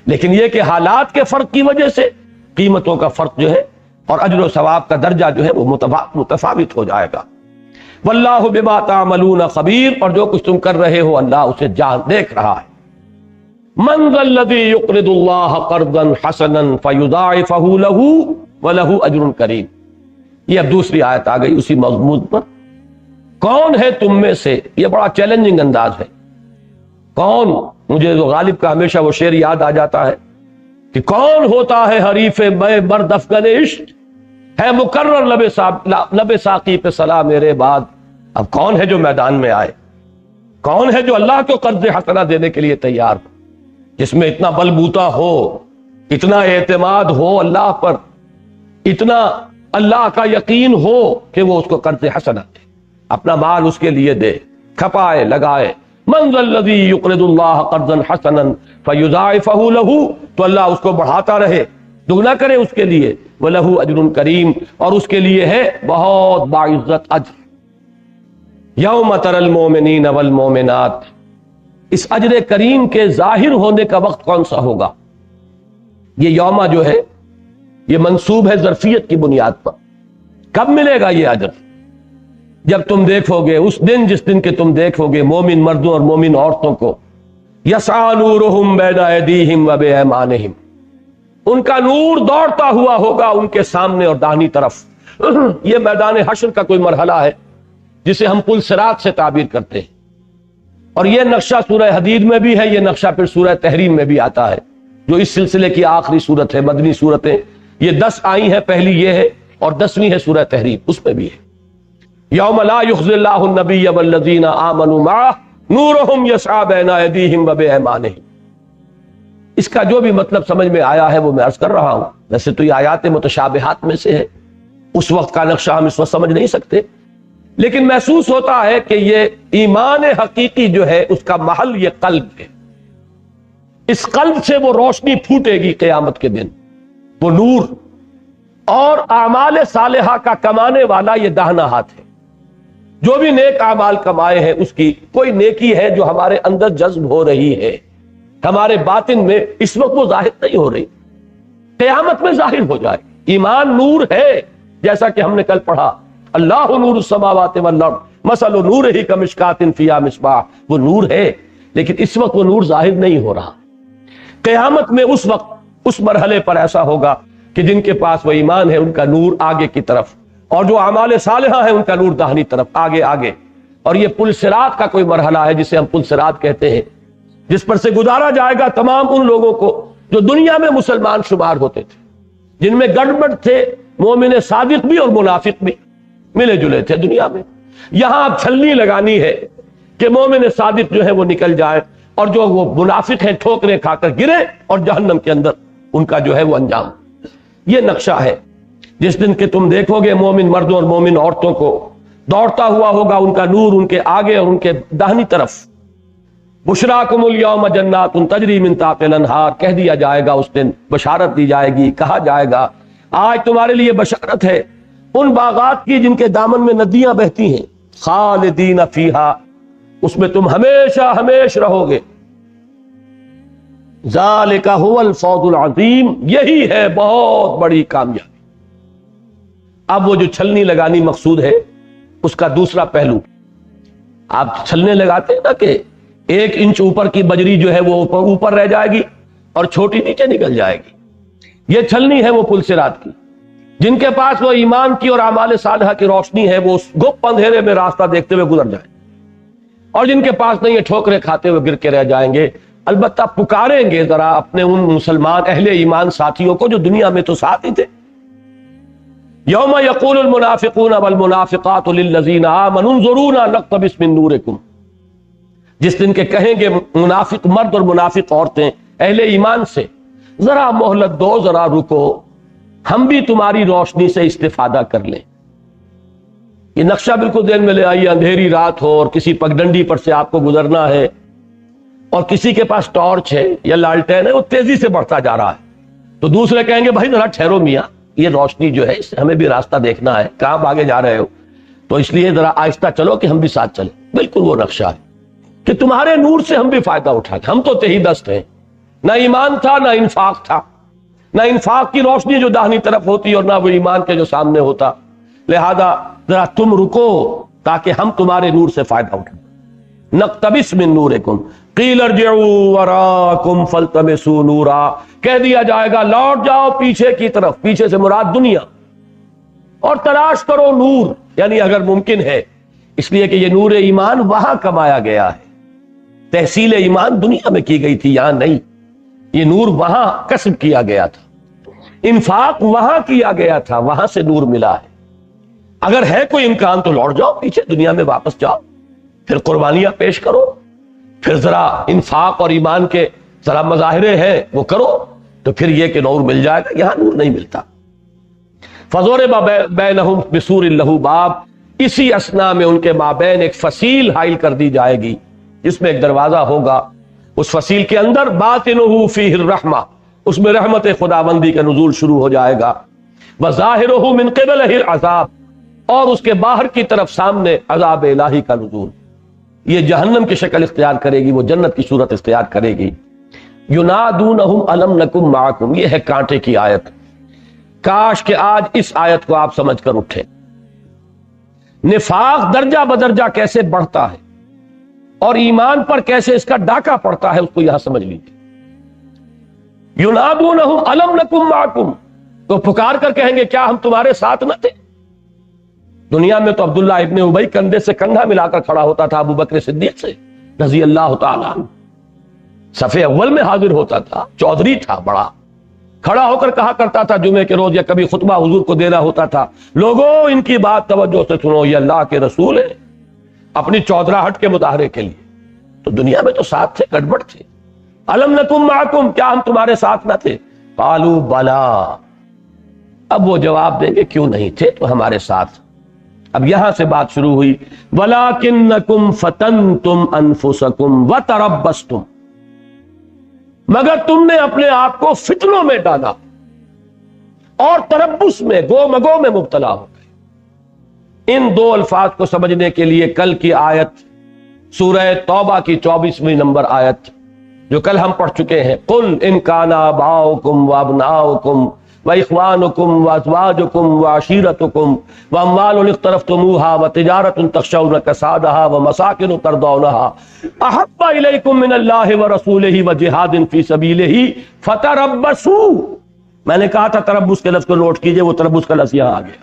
لیکن یہ کہ حالات کے فرق کی وجہ سے قیمتوں کا فرق جو ہے اور اجر و ثواب کا درجہ جو ہے وہ متفاوت ہو جائے گا۔ واللہ بما تعملون خبیر، اور جو کچھ تم کر رہے ہو اللہ اسے دیکھ رہا ہے۔ من ذا الذی یقرض اللہ قرضا حسنا فیضاعفہ لہ ولہ اجر کریم، یہ اب دوسری آیت آ گئی اسی مضمون پر۔ کون ہے تم میں سے، یہ بڑا چیلنجنگ انداز ہے، کون، مجھے تو غالب کا ہمیشہ وہ شعر یاد آ جاتا ہے کہ کون ہوتا ہے حریف میں مرد افغن عشق، ہے مقرر لب ساقی پہ صلاح میرے بعد۔ اب کون ہے جو میدان میں آئے، کون ہے جو اللہ کو قرض حسنہ دینے کے لیے تیار ہو، جس میں اتنا بلبوتا ہو، اتنا اعتماد ہو اللہ پر، اتنا اللہ کا یقین ہو کہ وہ اس کو قرض حسنہ دے، اپنا مال اس کے لیے دے، کھپائے، لگائے۔ من ذا الذی یقرض اللہ قرضا حسنا فیضاعفہ لہ، تو اللہ اس کو بڑھاتا رہے، دگنا کرے اس کے لیے، وَلَهُ أَجْرٌ کریم، اور اس کے لیے ہے بہت باعزت اجر۔ یوم تری المؤمنین والمؤمنات، اس اجر کریم کے ظاہر ہونے کا وقت کون سا ہوگا؟ یہ یوم جو ہے یہ منصوب ہے ظرفیت کی بنیاد پر. کب ملے گا یہ اجر؟ جب تم دیکھو گے اس دن، جس دن کے تم دیکھو گے مومن مردوں اور مومن عورتوں کو، یسعی نورہم بین ایدیہم و بایمانہم، ان کا نور دوڑتا ہوا ہوگا ان کے سامنے اور داہنی طرف. یہ میدان حشر کا کوئی مرحلہ ہے جسے ہم پل صراط سے تعبیر کرتے ہیں، اور یہ نقشہ سورہ حدید میں بھی ہے، یہ نقشہ پھر سورہ تحریم میں بھی آتا ہے جو اس سلسلے کی آخری صورت ہے. مدنی صورتیں یہ 10 آئی ہیں، پہلی یہ ہے اور 10ویں ہے سورہ تحریم، اس میں بھی ہے. یوم لا یخزی اللہ النبی والذین آمنوا معہ نورہم یسعی بین ایدیہم و بایمانہم. اس کا جو بھی مطلب سمجھ میں آیا ہے وہ میں عرض کر رہا ہوں. ویسے تو یہ آیات متشابہات میں سے ہے، اس وقت کا نقشہ ہم اس وقت سمجھ نہیں سکتے، لیکن محسوس ہوتا ہے کہ یہ ایمان حقیقی جو ہے اس کا محل یہ قلب ہے. اس قلب سے وہ روشنی پھوٹے گی قیامت کے دن، وہ نور. اور اعمال صالحہ کا کمانے والا یہ داہنا ہاتھ ہے. جو بھی نیک اعمال کمائے ہیں اس کی کوئی نیکی ہے جو ہمارے اندر جذب ہو رہی ہے، ہمارے باطن میں اس وقت وہ ظاہر نہیں ہو رہی، قیامت میں ظاہر ہو جائے. ایمان نور ہے، جیسا کہ ہم نے کل پڑھا اللہ نور السماوات والارض مثل نورہ کمشکاۃ فیہا مصباح. وہ نور ہے لیکن اس وقت وہ نور ظاہر نہیں ہو رہا. قیامت میں اس وقت اس مرحلے پر ایسا ہوگا کہ جن کے پاس وہ ایمان ہے ان کا نور آگے کی طرف، اور جو اعمال صالحہ ہیں ان کا نور داہنی طرف، آگے آگے. اور یہ پل صراط کا کوئی مرحلہ ہے جسے ہم پل صراط کہتے ہیں، جس پر سے گزارا جائے گا تمام ان لوگوں کو جو دنیا میں مسلمان شمار ہوتے تھے، جن میں گڑبڑ تھے، مومن صادق بھی اور منافق بھی ملے جلے تھے دنیا میں. یہاں اب چھلنی لگانی ہے کہ مومن صادق جو ہے وہ نکل جائے، اور جو وہ منافق ہیں ٹھوکریں کھا کر گرے اور جہنم کے اندر ان کا جو ہے وہ انجام. یہ نقشہ ہے جس دن کہ تم دیکھو گے مومن مردوں اور مومن عورتوں کو دوڑتا ہوا ہوگا ان کا نور ان کے آگے اور ان کے داہنی طرف. بشراکم الیوم جنات تجری من تحتہا الانہار، کہہ دیا جائے گا اس دن، بشارت دی جائے گی، کہا جائے گا آج تمہارے لیے بشارت ہے ان باغات کی جن کے دامن میں ندیاں بہتی ہیں، خالدین فیہا، اس میں تم ہمیشہ ہمیش رہو گے. ذالک ھو الفوز العظیم، یہی ہے بہت بڑی کامیابی. اب وہ جو چھلنی لگانی مقصود ہے اس کا دوسرا پہلو، آپ چھلنے لگاتے ہیں نا کہ 1 انچ اوپر کی بجری جو ہے وہ اوپر رہ جائے گی اور چھوٹی نیچے نکل جائے گی. یہ چھلنی ہے وہ پل صراط کی. جن کے پاس وہ ایمان کی اور اعمال صالحہ کی روشنی ہے وہ اس گپ اندھیرے میں راستہ دیکھتے ہوئے گزر جائیں، اور جن کے پاس نہیں ہے ٹھوکریں کھاتے ہوئے گر کے رہ جائیں گے. البتہ پکاریں گے ذرا اپنے ان مسلمان اہل ایمان ساتھیوں کو جو دنیا میں تو ساتھ ہی تھے. یوم یقول المنافقون والمنافقات للذین آمنوا انظرونا نقتبس من نورکم، جس دن کے کہیں گے منافق مرد اور منافق عورتیں اہل ایمان سے، ذرا مہلت دو، ذرا رکو، ہم بھی تمہاری روشنی سے استفادہ کر لیں. یہ نقشہ بالکل ذہن میں لے آئیے. اندھیری رات ہو اور کسی پگڈنڈی پر سے آپ کو گزرنا ہے، اور کسی کے پاس ٹارچ ہے یا لالٹین ہے، وہ تیزی سے بڑھتا جا رہا ہے، تو دوسرے کہیں گے بھائی ذرا ٹھہرو میاں، یہ روشنی جو ہے اس سے ہمیں بھی راستہ دیکھنا ہے، کہاں بھاگے جا رہے ہو، تو اس لیے ذرا آہستہ چلو کہ ہم بھی ساتھ چلیں. بالکل وہ نقشہ ہے کہ تمہارے نور سے ہم بھی فائدہ اٹھائیں. ہم تو تہی دست ہیں، نہ ایمان تھا نہ انفاق تھا، نہ انفاق کی روشنی جو داہنی طرف ہوتی اور نہ وہ ایمان کے جو سامنے ہوتا. لہذا ذرا تم رکو تاکہ ہم تمہارے نور سے فائدہ اٹھائیں. نقتبس من نورکم قیل ارجعوا وراءکم فالتمسوا نورا، کہہ دیا جائے گا لوٹ جاؤ پیچھے کی طرف، پیچھے سے مراد دنیا، اور تلاش کرو نور، یعنی اگر ممکن ہے، اس لیے کہ یہ نور ایمان وہاں کمایا گیا ہے. تحصیل ایمان دنیا میں کی گئی تھی، یہاں نہیں. یہ نور وہاں کسب کیا گیا تھا، انفاق وہاں کیا گیا تھا، وہاں سے نور ملا ہے. اگر ہے کوئی امکان تو لوٹ جاؤ پیچھے، دنیا میں واپس جاؤ، پھر قربانیاں پیش کرو، پھر ذرا انفاق اور ایمان کے ذرا مظاہرے ہیں وہ کرو، تو پھر یہ کہ نور مل جائے گا. یہاں نور نہیں ملتا. فضرب بینہم بسور لہ باب، اسی اسنا میں ان کے مابین ایک فصیل حائل کر دی جائے گی جس میں ایک دروازہ ہوگا. اس فصیل کے اندر باطنہ فیہ الرحمہ، اس میں رحمت خداوندی کا نزول شروع ہو جائے گا. وظاہرہ من قبلہ العذاب، اور اس کے باہر کی طرف سامنے عذاب الہی کا نزول. یہ جہنم کی شکل اختیار کرے گی، وہ جنت کی صورت اختیار کرے گی. ینادونہم الم نکم معکم، یہ ہے کانٹے کی آیت. کاش کہ آج اس آیت کو آپ سمجھ کر اٹھے. نفاق درجہ بدرجہ کیسے بڑھتا ہے اور ایمان پر کیسے اس کا ڈاکہ پڑتا ہے، اس کو یہاں سمجھ لیجیے. ینادونہم الم نکم معکم، تو پکار کر کہیں گے کیا ہم تمہارے ساتھ نہ تھے؟ دنیا میں تو عبداللہ ابن ابی کندھے سے کندھا ملا کر کھڑا ہوتا تھا ابو بکر صدیق سے رضی اللہ تعالیٰ عنہ، صف اول میں حاضر ہوتا تھا، چودھری تھا بڑا، کھڑا ہو کر کہا کرتا تھا جمعے کے روز یا کبھی خطبہ حضور کو دینا ہوتا تھا، لوگوں ان کی بات توجہ سے سنو، یہ اللہ کے رسول ہے، اپنی چودراہٹ کے مظاہرے کے لیے. تو دنیا میں تو ساتھ تھے، گڑبڑ تھے. الم نکم معکم، کیا ہم تمہارے ساتھ نہ تھے؟ قالوا بلا، اب وہ جواب دیں گے کیوں نہیں تھے تو ہمارے ساتھ. اب یہاں سے بات شروع ہوئی، وَلَٰكِنَّكُمْ فَتَنْتُمْ أَنفُسَكُمْ وَتَرَبَّصْتُمْ، مگر تم نے اپنے آپ کو فتنوں میں ڈالا اور تربص میں، گو مگو میں مبتلا ہو گئے. ان دو الفاظ کو سمجھنے کے لیے کل کی آیت سورہ توبہ کی 24ویں نمبر آیت جو کل ہم پڑھ چکے ہیں، قُلْ إِنْ كَانَ آبَاؤُكُمْ وَأَبْنَاؤُكُمْ وَإِخْوَانُكُمْ وَأَزْوَاجُكُمْ وَعَشِيرَتُكُمْ وَأَمْوَالٌ اقْتَرَفْتُمُوهَا وَتِجَارَةٌ تَخْشَوْنَ كَسَادَهَا وَمَسَاكِنُ تَرْضَوْنَهَا أَحَبَّ إِلَيْكُم مِّنَ اللَّهِ وَرَسُولِهِ وَجِهَادٍ فِي سَبِيلِهِ فَتَرَبَّصُوا. میں نے کہا تھا تربص کے لفظ کو نوٹ کیجئے، وہ تربص کا لفظ یہاں آ گیا.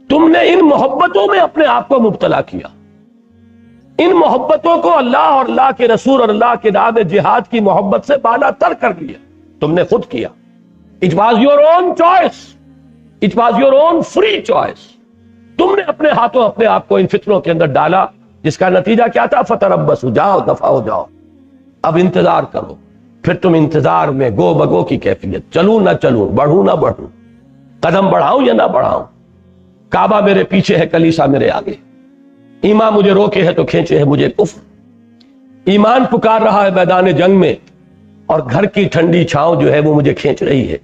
تم نے ان محبتوں میں اپنے آپ کو مبتلا کیا، ان محبتوں کو اللہ اور اللہ کے رسول اور اللہ کے راہ میں جہاد کی محبت سے بالا تر کر لیا. تم نے خود کیا. It was your own choice. It was your own free choice. تم نے اپنے ہاتھوں اپنے آپ کو ان فتنوں کے اندر ڈالا، جس کا نتیجہ کیا تھا؟ فتربصوا، جاؤ دفع ہو جاؤ، اب انتظار کرو. پھر تم انتظار میں گو بگو کی کیفیت، چلوں نہ چلوں، بڑھوں نہ بڑھوں، قدم بڑھاؤں یا نہ بڑھاؤں، کعبہ میرے پیچھے ہے، کلیسا میرے آگے، ایمان مجھے روکے ہے تو کھینچے ہے مجھے کفر. ایمان پکار رہا ہے میدان جنگ میں اور گھر کی ٹھنڈی چھاؤں جو ہے وہ مجھے کھینچ رہی ہے.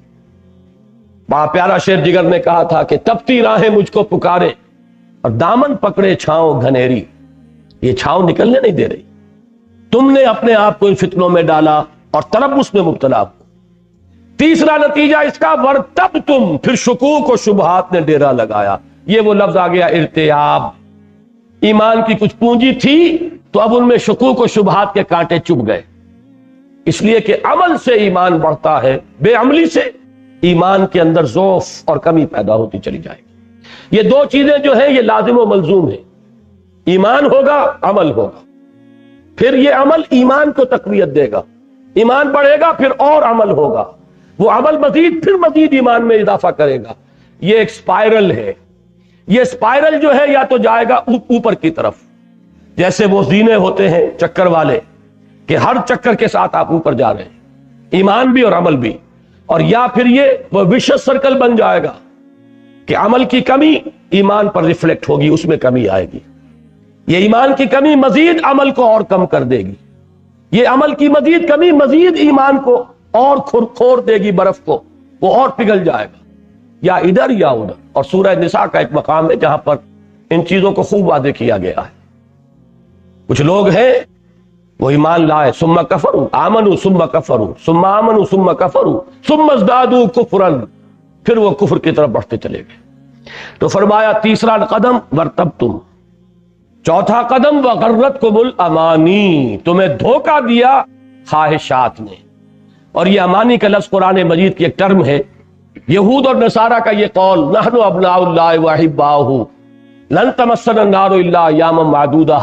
بڑا پیارا شعر جگر نے کہا تھا کہ تپتی راہیں مجھ کو پکارے اور دامن پکڑے چھاؤں گھنیری. یہ چھاؤں نکلنے نہیں دے رہی. تم نے اپنے آپ کو ان فتنوں میں ڈالا اور تربص میں مبتلا ہو. تیسرا نتیجہ اس کا ورتبتم، پھر شکوک و شبہات نے ڈیرا لگایا. یہ وہ لفظ آ گیا ارتیاب. ایمان کی کچھ پونجی تھی تو اب ان میں شکوک و شبہات کے کانٹے چبھ گئے. اس لیے کہ عمل سے ایمان بڑھتا ہے، بے عملی سے ایمان کے اندر ضعف اور کمی پیدا ہوتی چلی جائے گی. یہ دو چیزیں جو ہیں یہ لازم و ملزوم ہیں. ایمان ہوگا، عمل ہوگا، پھر یہ عمل ایمان کو تقویت دے گا. ایمان بڑھے گا پھر اور عمل ہوگا، وہ عمل مزید پھر مزید ایمان میں اضافہ کرے گا. یہ ایک سپائرل ہے. یہ سپائرل جو ہے یا تو جائے گا اوپر کی طرف، جیسے وہ زینے ہوتے ہیں چکر والے کہ ہر چکر کے ساتھ آپ اوپر جا رہے ہیں، ایمان بھی اور عمل بھی. اور یا پھر یہ وہ وشس سرکل بن جائے گا کہ عمل کی کمی ایمان پر ریفلیکٹ ہوگی، اس میں کمی آئے گی. یہ ایمان کی کمی مزید عمل کو اور کم کر دے گی. یہ عمل کی مزید کمی مزید ایمان کو اور کھور دے گی، برف کو وہ اور پگھل جائے گا، یا ادھر یا ادھر. اور سورہ نساء کا ایک مقام ہے جہاں پر ان چیزوں کو خوب واضح کیا گیا ہے. کچھ لوگ ہیں وہ ایمان لائے ثم کفروا، آمنوا ثم کفروا ثم آمنوا ثم کفروا ثم ازدادوا کفرا، پھر وہ کفر کی طرف بڑھتے چلے گئے. تو فرمایا تیسرا قدم ورتبتم، چوتھا قدم وغرتکم الامانی، تمہیں دھوکہ دیا خواہشات نے. اور یہ امانی کا لفظ قرآن مجید کی ایک ٹرم ہے. یہود اور نصارہ کا یہ قول نحن ابناء اللہ واحباؤہ لن تمسنا النار الا ایاما معدودہ،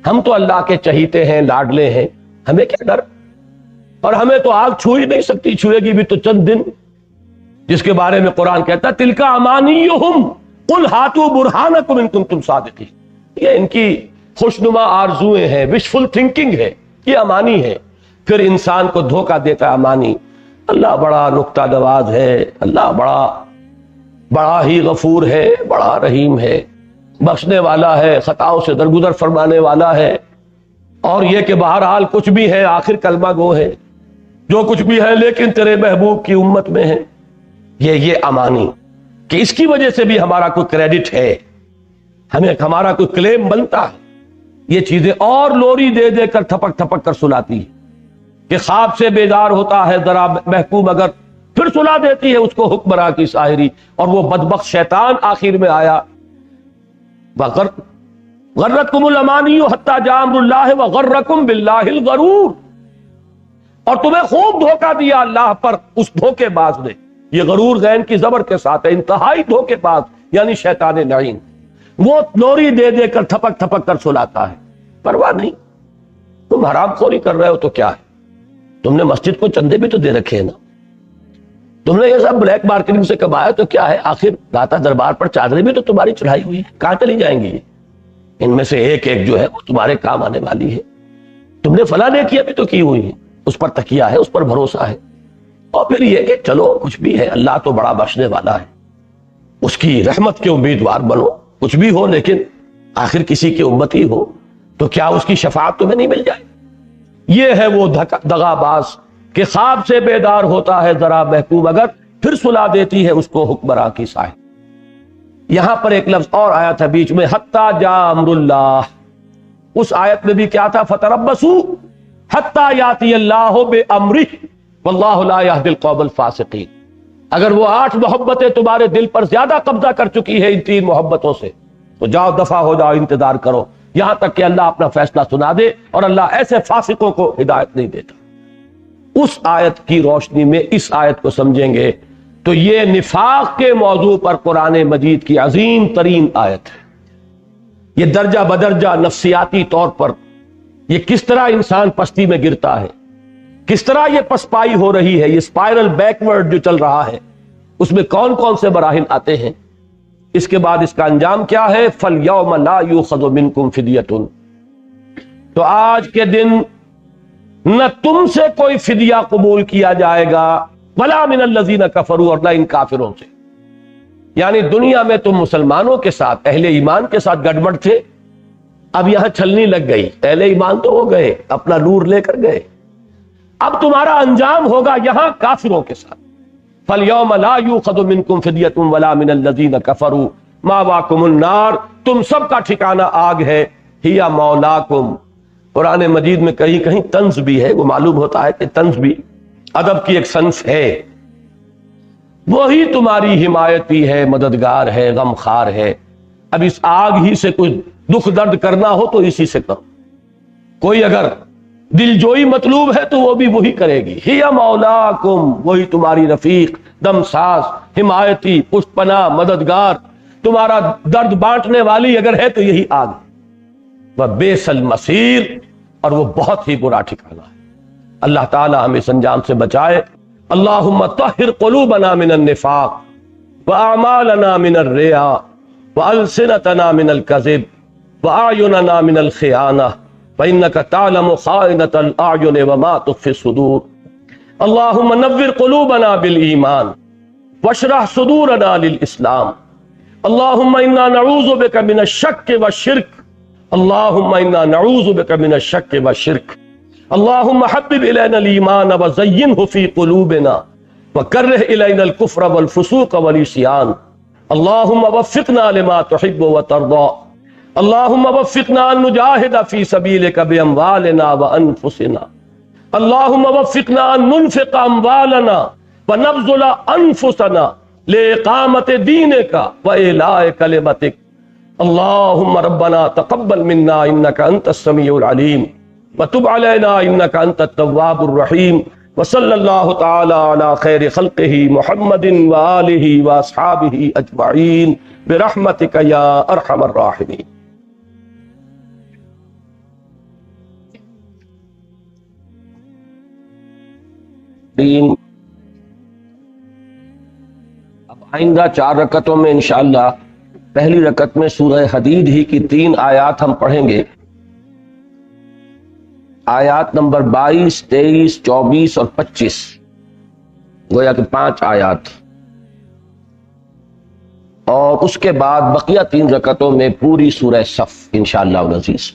ہم تو اللہ کے چہیتے ہیں، لاڈلے ہیں، ہمیں کیا ڈر، اور ہمیں تو آگ چھو ہی نہیں سکتی، چھوئے گی بھی تو چند دن، جس کے بارے میں قرآن کہتا ہے تلک امانیہم قل ہاتوا برہانکم ان کنتم صادقین. یہ ان کی خوشنما آرزویں ہیں، وشفل تھنکنگ ہے، یہ امانی ہے. پھر انسان کو دھوکہ دیتا ہے امانی. اللہ بڑا نکتہ نواز ہے، اللہ بڑا ہی غفور ہے، بڑا رحیم ہے، بخشنے والا ہے، خطاؤں سے درگزر فرمانے والا ہے، اور یہ کہ بہرحال کچھ بھی ہے آخر کلمہ گو ہے، جو کچھ بھی ہے لیکن تیرے محبوب کی امت میں ہے. یہ امانی. کہ اس کی وجہ سے بھی ہمارا کوئی کریڈٹ ہے، ہمیں ہمارا کوئی کلیم بنتا ہے، یہ چیزیں اور لوری دے دے کر تھپک تھپک کر سلاتی ہے کہ خواب سے بیدار ہوتا ہے ذرا محکوم، اگر پھر سلا دیتی ہے اس کو حکمراں کی ساحری، اور وہ بدبخت شیطان آخر میں آیا، غرتکم الامانی حتی جاء امر اللہ وغرکم باللہ الغرور، اور تمہیں خوب دھوکہ دیا اللہ پر اس دھوکے باز نے، یہ غرور غین کی زبر کے ساتھ ہے، انتہائی دھوکے باز یعنی شیطان لعین، وہ لوری دے دے کر تھپک تھپک کر سلاتا ہے، پرواہ نہیں، تم حرام خوری کر رہے ہو تو کیا ہے، تم نے مسجد کو چندے بھی تو دے رکھے ہیں نا، تم نے یہ سب بلیک مارکیٹنگ سے کمایا تو کیا ہے، آخر داتا دربار پر چادریں بھی تو تمہاری چڑھائی ہوئی ہے، کہاں چلی جائیں گی، ان میں سے ایک ایک جو ہے وہ تمہارے کام آنے والی ہے، تم نے فلاں نیکیاں بھی تو کی ہوئی ہیں، اس پر تکیہ ہے، اس پر بھروسہ ہے، اور پھر یہ کہ چلو کچھ بھی ہے، اللہ تو بڑا بخشنے والا ہے، اس کی رحمت کے امیدوار بنو، کچھ بھی ہو لیکن آخر کسی کی امتی ہو تو کیا اس کی شفاعت تمہیں نہیں مل جائے؟ یہ ہے وہ دغا باز کہ خواب سے بیدار ہوتا ہے ذرا محکوم، اگر پھر سلا دیتی ہے اس کو حکمراں کی سائے۔ یہاں پر ایک لفظ اور آیا تھا بیچ میں، حتی جاء امر اللہ، اس آیت میں بھی کیا تھا، فتربصوا حتی یاتی اللہ بامرہ واللہ لا یہدی القوم الفاسقین۔ اگر وہ 8 محبتیں تمہارے دل پر زیادہ قبضہ کر چکی ہے ان 3 محبتوں سے، تو جاؤ دفع ہو جاؤ، انتظار کرو یہاں تک کہ اللہ اپنا فیصلہ سنا دے، اور اللہ ایسے فاسقوں کو ہدایت نہیں دیتا۔ اس آیت کی روشنی میں اس آیت کو سمجھیں گے تو یہ نفاق کے موضوع پر قرآن مجید کی عظیم ترین آیت ہے، یہ درجہ بدرجہ نفسیاتی طور پر یہ کس طرح انسان پستی میں گرتا ہے، کس طرح یہ پسپائی ہو رہی ہے، یہ اسپائرل بیکورڈ جو چل رہا ہے اس میں کون کون سے مراحل آتے ہیں، اس کے بعد اس کا انجام کیا ہے، فَالْيَوْمَ لَا يُؤْخَذُ مِنْكُمْ فِدْيَةٌ، تو آج کے دن نہ تم سے کوئی فدیہ قبول کیا جائے گا، وَلَا مِنَ الَّذِينَ كَفَرُوا، اور نہ ان کافروں سے، یعنی دنیا میں تم مسلمانوں کے ساتھ اہل ایمان کے ساتھ گڑبڑ تھے، اب یہاں چھلنی لگ گئی، اہل ایمان تو ہو گئے، اپنا نور لے کر گئے، اب تمہارا انجام ہوگا یہاں کافروں کے ساتھ، فَالْيَوْمَ لَا يُؤْخَذُ مِنْكُمْ فِدْيَةٌ وَلَا مِنَ الَّذِينَ كَفَرُوا مَأْوَاكُمُ النَّارُ، تم سب کا ٹھکانہ آگ ہے، ہِیَ مَوْلَاكُمْ۔ قرآن مجید میں کہیں کہیں طنز بھی ہے، وہ معلوم ہوتا ہے کہ طنز بھی ادب کی ایک صنف ہے، وہی تمہاری حمایتی ہے، مددگار ہے، غم خار ہے، اب اس آگ ہی سے کوئی دکھ درد کرنا ہو تو اسی سے کرو، کوئی اگر دل جوئی مطلوب ہے تو وہ بھی وہی کرے گی، ہی مولاکم، وہی تمہاری رفیق، دم ساز، حمایتی، پشت پناہ، مددگار، تمہارا درد بانٹنے والی اگر ہے تو یہی آگ ہے، وبئس المصیر، اور وہ بہت ہی برا ٹھکانہ ہے۔ اللہ تعالی ہمیں اس انجام سے بچائے۔ اللہم طہر قلوبنا من النفاق واعمالنا من الرياء والسنتنا من الكذب واعیننا من الخیانہ فإنك تعلم خائنة الأعین وما تخفی الصدور۔ اللہم نور قلوبنا بالایمان واشرح صدورنا للاسلام۔ اللہم انا نعوذ بک من الشک والشرک، اللہم انا نعوذ بک من الشک والشرک۔ اللہم حبب الینا الایمان وزینہ فی قلوبنا وکرہ الینا الکفر والفسوق والعصیان۔ اللہم وفقنا لما تحب وترضى، اللہم وفقنا ان نجاہد فی سبیلک باموالنا وانفسنا، اللہم وفقنا ان ننفق اموالنا ونبذل انفسنا لإقامت دینک وإعلاء کلمتک۔ اللہم ربنا تقبل منا انک انت السمیع العلیم وتب علینا انک انت التواب الرحیم، وصلی اللہ تعالی علی خیر خلقہ محمد وآلہ واصحابہ اجمعین برحمتک یا ارحم الراحمین۔ اب آئندہ 4 رکعتوں میں انشاءاللہ پہلی رکعت میں سورہ حدید ہی کی 3 آیات ہم پڑھیں گے، آیات نمبر 22، 23، 24 اور 25، گویا کہ 5 آیات، اور اس کے بعد بقیہ 3 رکعتوں میں پوری سورہ صف انشاءاللہ العزیز۔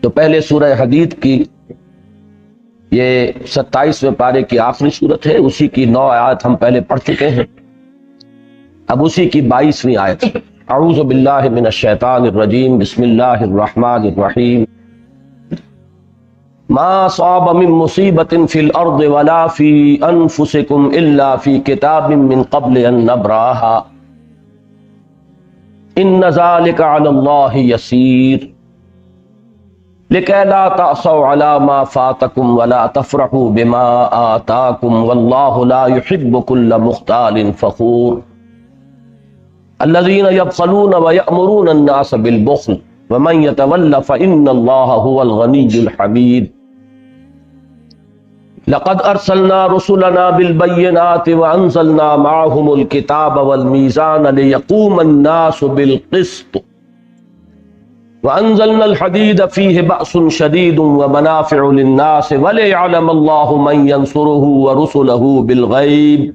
تو پہلے سورہ حدید کی یہ 27ویں پارے کی آخری صورت ہے، اسی کی 9 آیات ہم پہلے پڑھ چکے ہیں، اب اسی کی 22ویں آیت. اعوذ باللہ من الشیطان الرجیم بسم اللہ الرحمن الرحیم. ما صاب من مصیبت فی الارض ولا فی انفسکم الا فی کتاب من قبل ان نبراها ان ذلک علی اللہ یسیر لکی لا تعصوا علی ما فاتکم ولا تفرحوا بما آتاکم واللہ لا يحب کل مختال فخور الذین یبخلون ویأمرون الناس بالبخل ومن يتول فإن اللہ هو الغنی الحمید. لقد ارسلنا رسلنا بالبينات وانزلنا معهم الكتاب والميزان ليقوم الناس بالقسط وانزلنا الحديد فيه بأس شديد ومنافع للناس وليعلم الله من ينصره ورسله بالغيب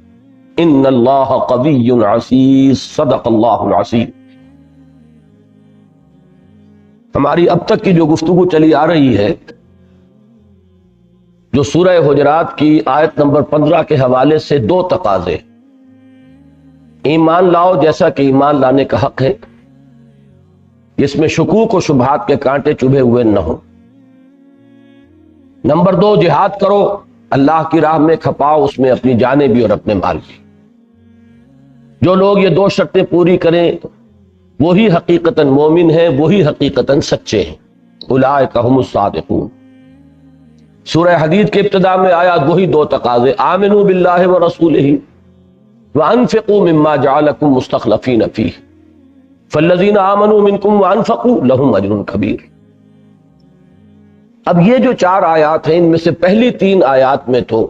ان الله قوي عزيز. صدق الله العظيم. ہماری اب تک کی جو گفتگو چلی آ رہی ہے، جو سورہ حجرات کی آیت نمبر 15 کے حوالے سے 2 تقاضے. ایمان لاؤ جیسا کہ ایمان لانے کا حق ہے، جس میں شکوک و شبہات کے کانٹے چبھے ہوئے نہ ہوں. نمبر 2، جہاد کرو، اللہ کی راہ میں کھپاؤ اس میں اپنی جانیں بھی اور اپنے مال بھی. جو لوگ یہ 2 شرطیں پوری کریں وہی حقیقتاً مومن ہیں، وہی حقیقتاً سچے ہیں. اولئک هم الصادقون. سورہ حدید کے ابتدا میں آیا وہی 2 تقاضے، آمنوا باللہ ورسولہ وانفقوا مما جعلکم مستخلفین فیہ فالذین آمنوا منکم وانفقوا لہم اجر کبیر. اب یہ جو 4 آیات ہیں، ان میں سے پہلی 3 آیات میں تو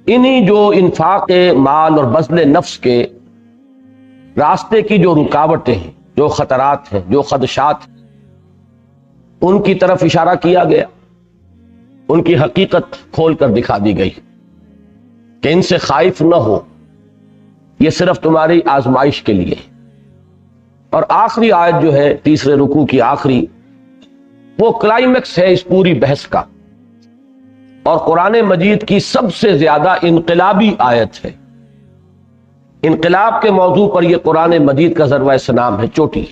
انہی جو انفاق مال اور بذل نفس کے راستے کی جو رکاوٹیں ہیں، جو خطرات ہیں، جو خدشات ہیں، ان کی طرف اشارہ کیا گیا، ان کی حقیقت کھول کر دکھا دی گئی کہ ان سے خائف نہ ہو، یہ صرف تمہاری آزمائش کے لیے. اور آخری آیت جو ہے تیسرے رکوع کی آخری، وہ کلائمیکس ہے اس پوری بحث کا، اور قرآن مجید کی سب سے زیادہ انقلابی آیت ہے. انقلاب کے موضوع پر یہ قرآن مجید کا ذروہ سنام ہے، چوٹی.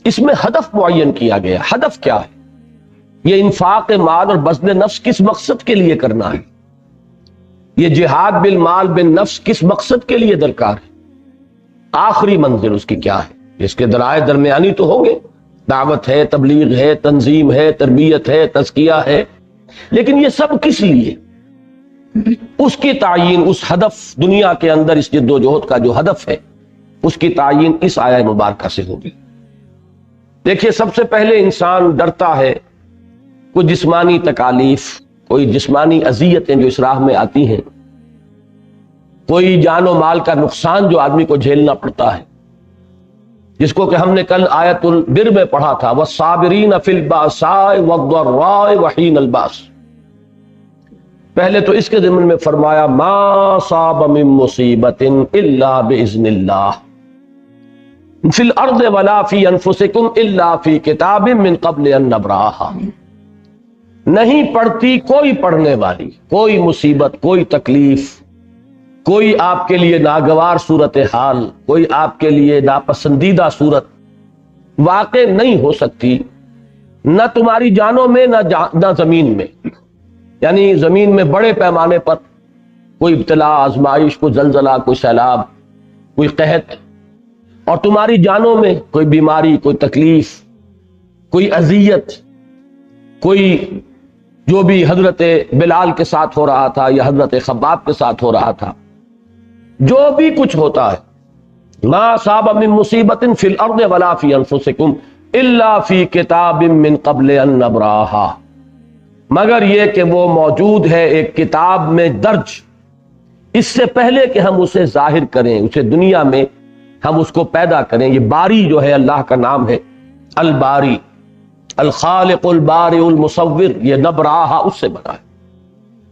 اس میں ہدف معین کیا گیا. ہدف کیا ہے؟ یہ انفاق مال اور بذل نفس کس مقصد کے لیے کرنا ہے؟ یہ جہاد بالمال بالنفس کس مقصد کے لیے درکار ہے؟ آخری منزل اس کی کیا ہے؟ اس کے ذرائع درمیانی تو ہوں گے، دعوت ہے، تبلیغ ہے، تنظیم ہے، تربیت ہے، تزکیہ ہے، لیکن یہ سب کس لیے؟ اس کی تعین، اس ہدف، دنیا کے اندر اس جد و جہد کا جو ہدف ہے، اس کی تعین اس آیہ مبارکہ سے ہوگی. دیکھیے، سب سے پہلے انسان ڈرتا ہے کوئی جسمانی تکالیف، کوئی جسمانی اذیتیں جو اس راہ میں آتی ہیں، کوئی جان و مال کا نقصان جو آدمی کو جھیلنا پڑتا ہے، جس کو کہ ہم نے کل آیت البر میں پڑھا تھا، وَالصَّابِرِينَ فِي الْبَأْسَاءِ وَالضَّرَّاءِ وَحِينَ الْبَأْسِ. پہلے تو اس کے ضمن میں فرمایا مَا صَابَ مِن مُّصِيبَةٍ إِلَّا بِإِذْنِ اللَّهِ فِي الْأَرْضِ وَلَا فِي أَنفُسِكُمْ إِلَّا فِي كِتَابٍ مِّن قَبْلِ أَن نَّبْرَأَهَا. نہیں پڑتی کوئی پڑھنے والی، کوئی مصیبت، کوئی تکلیف، کوئی آپ کے لیے ناگوار صورتحال، کوئی آپ کے لیے ناپسندیدہ صورت واقع نہیں ہو سکتی، نہ تمہاری جانوں میں نہ زمین میں. یعنی زمین میں بڑے پیمانے پر کوئی ابتلا، آزمائش، کوئی زلزلہ، کوئی سیلاب، کوئی قحط، اور تمہاری جانوں میں کوئی بیماری، کوئی تکلیف، کوئی اذیت، کوئی جو بھی حضرت بلال کے ساتھ ہو رہا تھا یا حضرت خباب کے ساتھ ہو رہا تھا، جو بھی کچھ ہوتا ہے، ما صاب من مصیبت فی الارض ولا فی انفسکم الا فی کتاب من قبل ان نبراها، مگر یہ کہ وہ موجود ہے ایک کتاب میں درج، اس سے پہلے کہ ہم اسے ظاہر کریں، اسے دنیا میں ہم اس کو پیدا کریں. یہ باری جو ہے اللہ کا نام ہے، الباری، الخالق البارئ المصور، یہ نبراہا اس سے بنا ہے.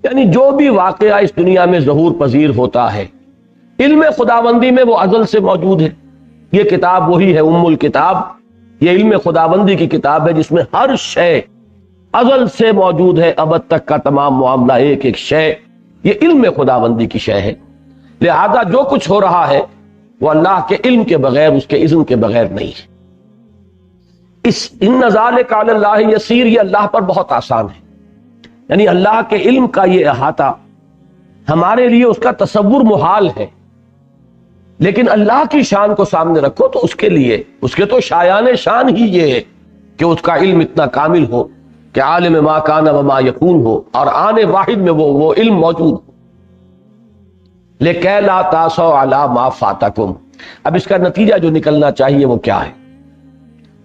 یعنی جو بھی واقعہ اس دنیا میں ظہور پذیر ہوتا ہے، علم خداوندی میں وہ ازل سے موجود ہے. یہ کتاب وہی ہے ام الکتاب، یہ علم خداوندی کی کتاب ہے جس میں ہر شے ازل سے موجود ہے، ابد تک کا تمام معاملہ ایک ایک شے، یہ علم خداوندی کی شے ہے. لہذا جو کچھ ہو رہا ہے وہ اللہ کے علم کے بغیر، اس کے اذن کے بغیر نہیں ہے۔ ان ذالک علی اللہ یسیر، یہ اللہ پر بہت آسان ہے، یعنی اللہ کے علم کا یہ احاطہ ہمارے لیے اس کا تصور محال ہے، لیکن اللہ کی شان کو سامنے رکھو تو اس کے لیے، اس کے تو شایان شان ہی یہ ہے کہ اس کا علم اتنا کامل ہو کہ عالم ما کان و ما یکون ہو، اور آنے واحد میں وہ علم موجود ہو۔ لِکَیْ لَا تَأْسَوْا عَلَىٰ مَا فَاتَکُمْ، اب اس کا نتیجہ جو نکلنا چاہیے وہ کیا ہے؟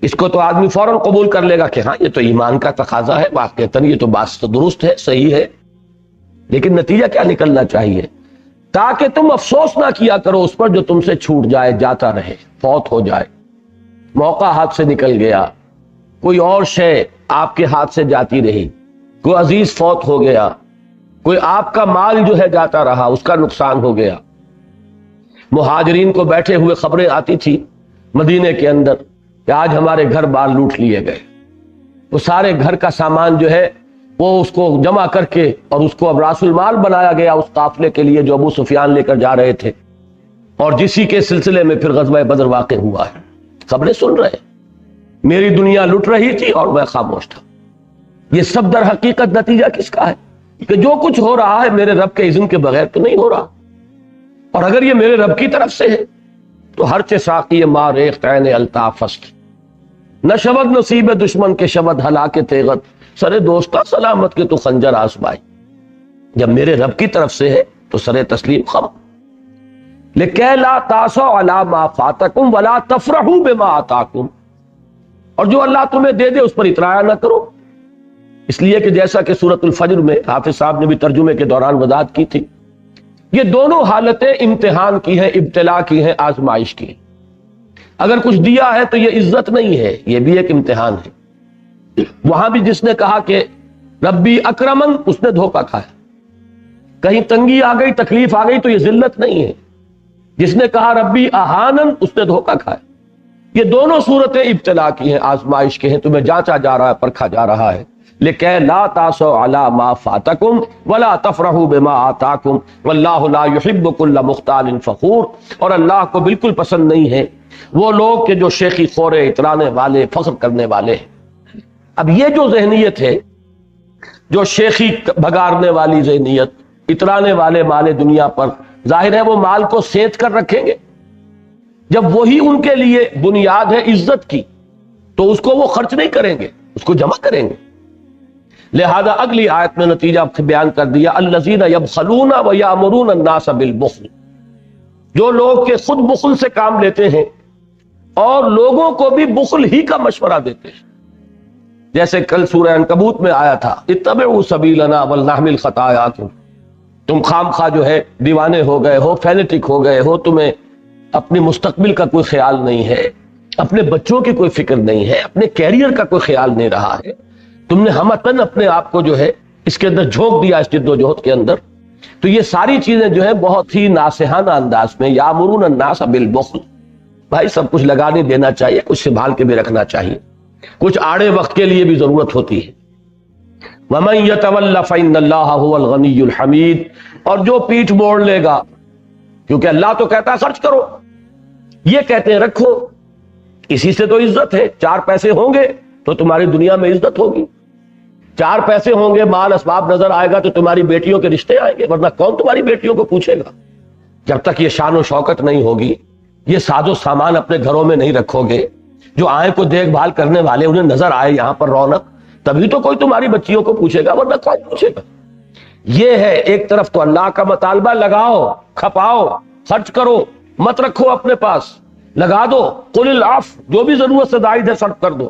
اس کو تو آدمی فوراً قبول کر لے گا کہ ہاں یہ تو ایمان کا تقاضا ہے، واقعتاً یہ تو بات درست ہے، صحیح ہے، لیکن نتیجہ کیا نکلنا چاہیے؟ تاکہ تم افسوس نہ کیا کرو اس پر جو تم سے چھوٹ جائے، جاتا رہے، فوت ہو جائے، موقع ہاتھ سے نکل گیا، کوئی اور شے آپ کے ہاتھ سے جاتی رہی، کوئی عزیز فوت ہو گیا، کوئی آپ کا مال جو ہے جاتا رہا، اس کا نقصان ہو گیا۔ مہاجرین کو بیٹھے ہوئے خبریں آتی تھی مدینے کے اندر کہ آج ہمارے گھر بار لوٹ لیے گئے، وہ سارے گھر کا سامان جو ہے وہ اس کو جمع کر کے اور اس کو اب راس المال بنایا گیا اس قافلے کے لیے جو ابو سفیان لے کر جا رہے تھے، اور جسی کے سلسلے میں پھر غزوہ بدر واقع ہوا ہے۔ خبریں سن رہے ہیں، میری دنیا لٹ رہی تھی اور میں خاموش تھا۔ یہ سب در حقیقت نتیجہ کس کا ہے؟ کہ جو کچھ ہو رہا ہے میرے رب کے اذن کے بغیر تو نہیں ہو رہا، اور اگر یہ میرے رب کی طرف سے ہے تو ہر چے ساقی ما ریخت عین الطاف است، نہ شود نصیب دشمن کے شود ہلاک تیغت، سرے دوستا سلامت کے تو خنجر آسمائی۔ جب میرے رب کی طرف سے ہے تو سرے تسلیم خم۔ لِکَیْ لَا تَأْسَوْا عَلَىٰ مَا فَاتَکُمْ وَلَا تَفْرَحُوا بِمَا آتَاکُمْ، اور جو اللہ تمہیں دے دے اس پر اطراء نہ کرو، اس لیے کہ جیسا کہ سورۃ الفجر میں حافظ صاحب نے بھی ترجمے کے دوران وضاحت کی تھی، یہ دونوں حالتیں امتحان کی ہیں، ابتلا کی ہیں، آزمائش کی ہیں۔ اگر کچھ دیا ہے تو یہ عزت نہیں ہے، یہ بھی ایک امتحان ہے۔ وہاں بھی جس نے کہا کہ ربی اکرمن، اس نے دھوکہ کھایا۔ کہیں تنگی آ گئی، تکلیف آ گئی تو یہ ذلت نہیں ہے۔ جس نے کہا ربی اہانن، اس نے دھوکہ کھایا۔ یہ دونوں صورتیں ابتلا کی ہیں، آزمائش کے ہیں، تمہیں جانچا جا رہا ہے، پرکھا جا رہا ہے۔ لِکَیْ لَا تَأْسَوْا عَلَىٰ مَا فَاتَکُمْ وَلَا تَفْرَحُوا بِمَا آتَاکُمْ وَاللَّهُ لَا يُحِبُّ كُلَّ مُخْتَالٍ فَخُورٍ، اور اللہ کو بالکل پسند نہیں ہے وہ لوگ کہ جو شیخی خورے، اترانے والے، فخر کرنے والے ہیں۔ اب یہ جو ذہنیت ہے، جو شیخی بھگارنے والی ذہنیت، اترانے والے مال دنیا پر، ظاہر ہے وہ مال کو سینت کر رکھیں گے۔ جب وہی ان کے لیے بنیاد ہے عزت کی تو اس کو وہ خرچ نہیں کریں گے، اس کو جمع کریں گے۔ لہذا اگلی آیت میں نتیجہ بیان کر دیا، الذین یبخلون ویامرون الناس بالبخل، جو لوگ کہ خود بخل سے کام لیتے ہیں اور لوگوں کو بھی بخل ہی کا مشورہ دیتے ہیں۔ جیسے کل سورہ عنکبوت میں آیا تھا، اتبعوا سبیلنا ولنحمل خطایاکم، تم خام خواہ جو ہے دیوانے ہو گئے ہو، فینیٹک ہو گئے ہو، تمہیں اپنے مستقبل کا کوئی خیال نہیں ہے، اپنے بچوں کی کوئی فکر نہیں ہے، اپنے کیریئر کا کوئی خیال نہیں رہا ہے، تم نے ہمتن اپنے آپ کو جو ہے اس کے اندر جھونک دیا، اس جد و جہد کے اندر۔ تو یہ ساری چیزیں جو ہے بہت ہی ناصحانہ انداز میں، یامرون الناس بالبخل، بھائی سب کچھ لگا نہیں دینا چاہیے، کچھ سنبھال کے بھی رکھنا چاہیے، کچھ آڑے وقت کے لیے بھی ضرورت ہوتی ہے۔ وَمَن يَتَوَلَّ فَإِنَّ اللَّهَ هُوَ الْغَنِيُّ الْحَمِيدُ، اور جو پیٹھ موڑ لے گا، کیونکہ اللہ تو کہتا ہے خرچ کرو، یہ کہتے ہیں رکھو، اسی سے تو عزت ہے۔ چار پیسے ہوں گے تو تمہاری دنیا میں عزت ہوگی، چار پیسے ہوں گے، مال اسباب نظر آئے گا تو تمہاری بیٹیوں کے رشتے آئیں گے، ورنہ کون تمہاری بیٹیوں کو پوچھے گا؟ جب تک یہ شان و شوکت نہیں ہوگی، یہ ساز و سامان اپنے گھروں میں نہیں رکھو گے، جو آئیں کو دیکھ بھال کرنے والے انہیں نظر آئے یہاں پر رونق، تبھی تو کوئی تمہاری بچیوں کو پوچھے گا، ورنہ کون پوچھے گا؟ یہ ہے ایک طرف تو اللہ کا مطالبہ، لگاؤ، کھپاؤ، خرچ کرو، مت رکھو اپنے پاس، لگا دو، قل العفو، جو بھی ضرورت سے زائد ہے صرف کر دو۔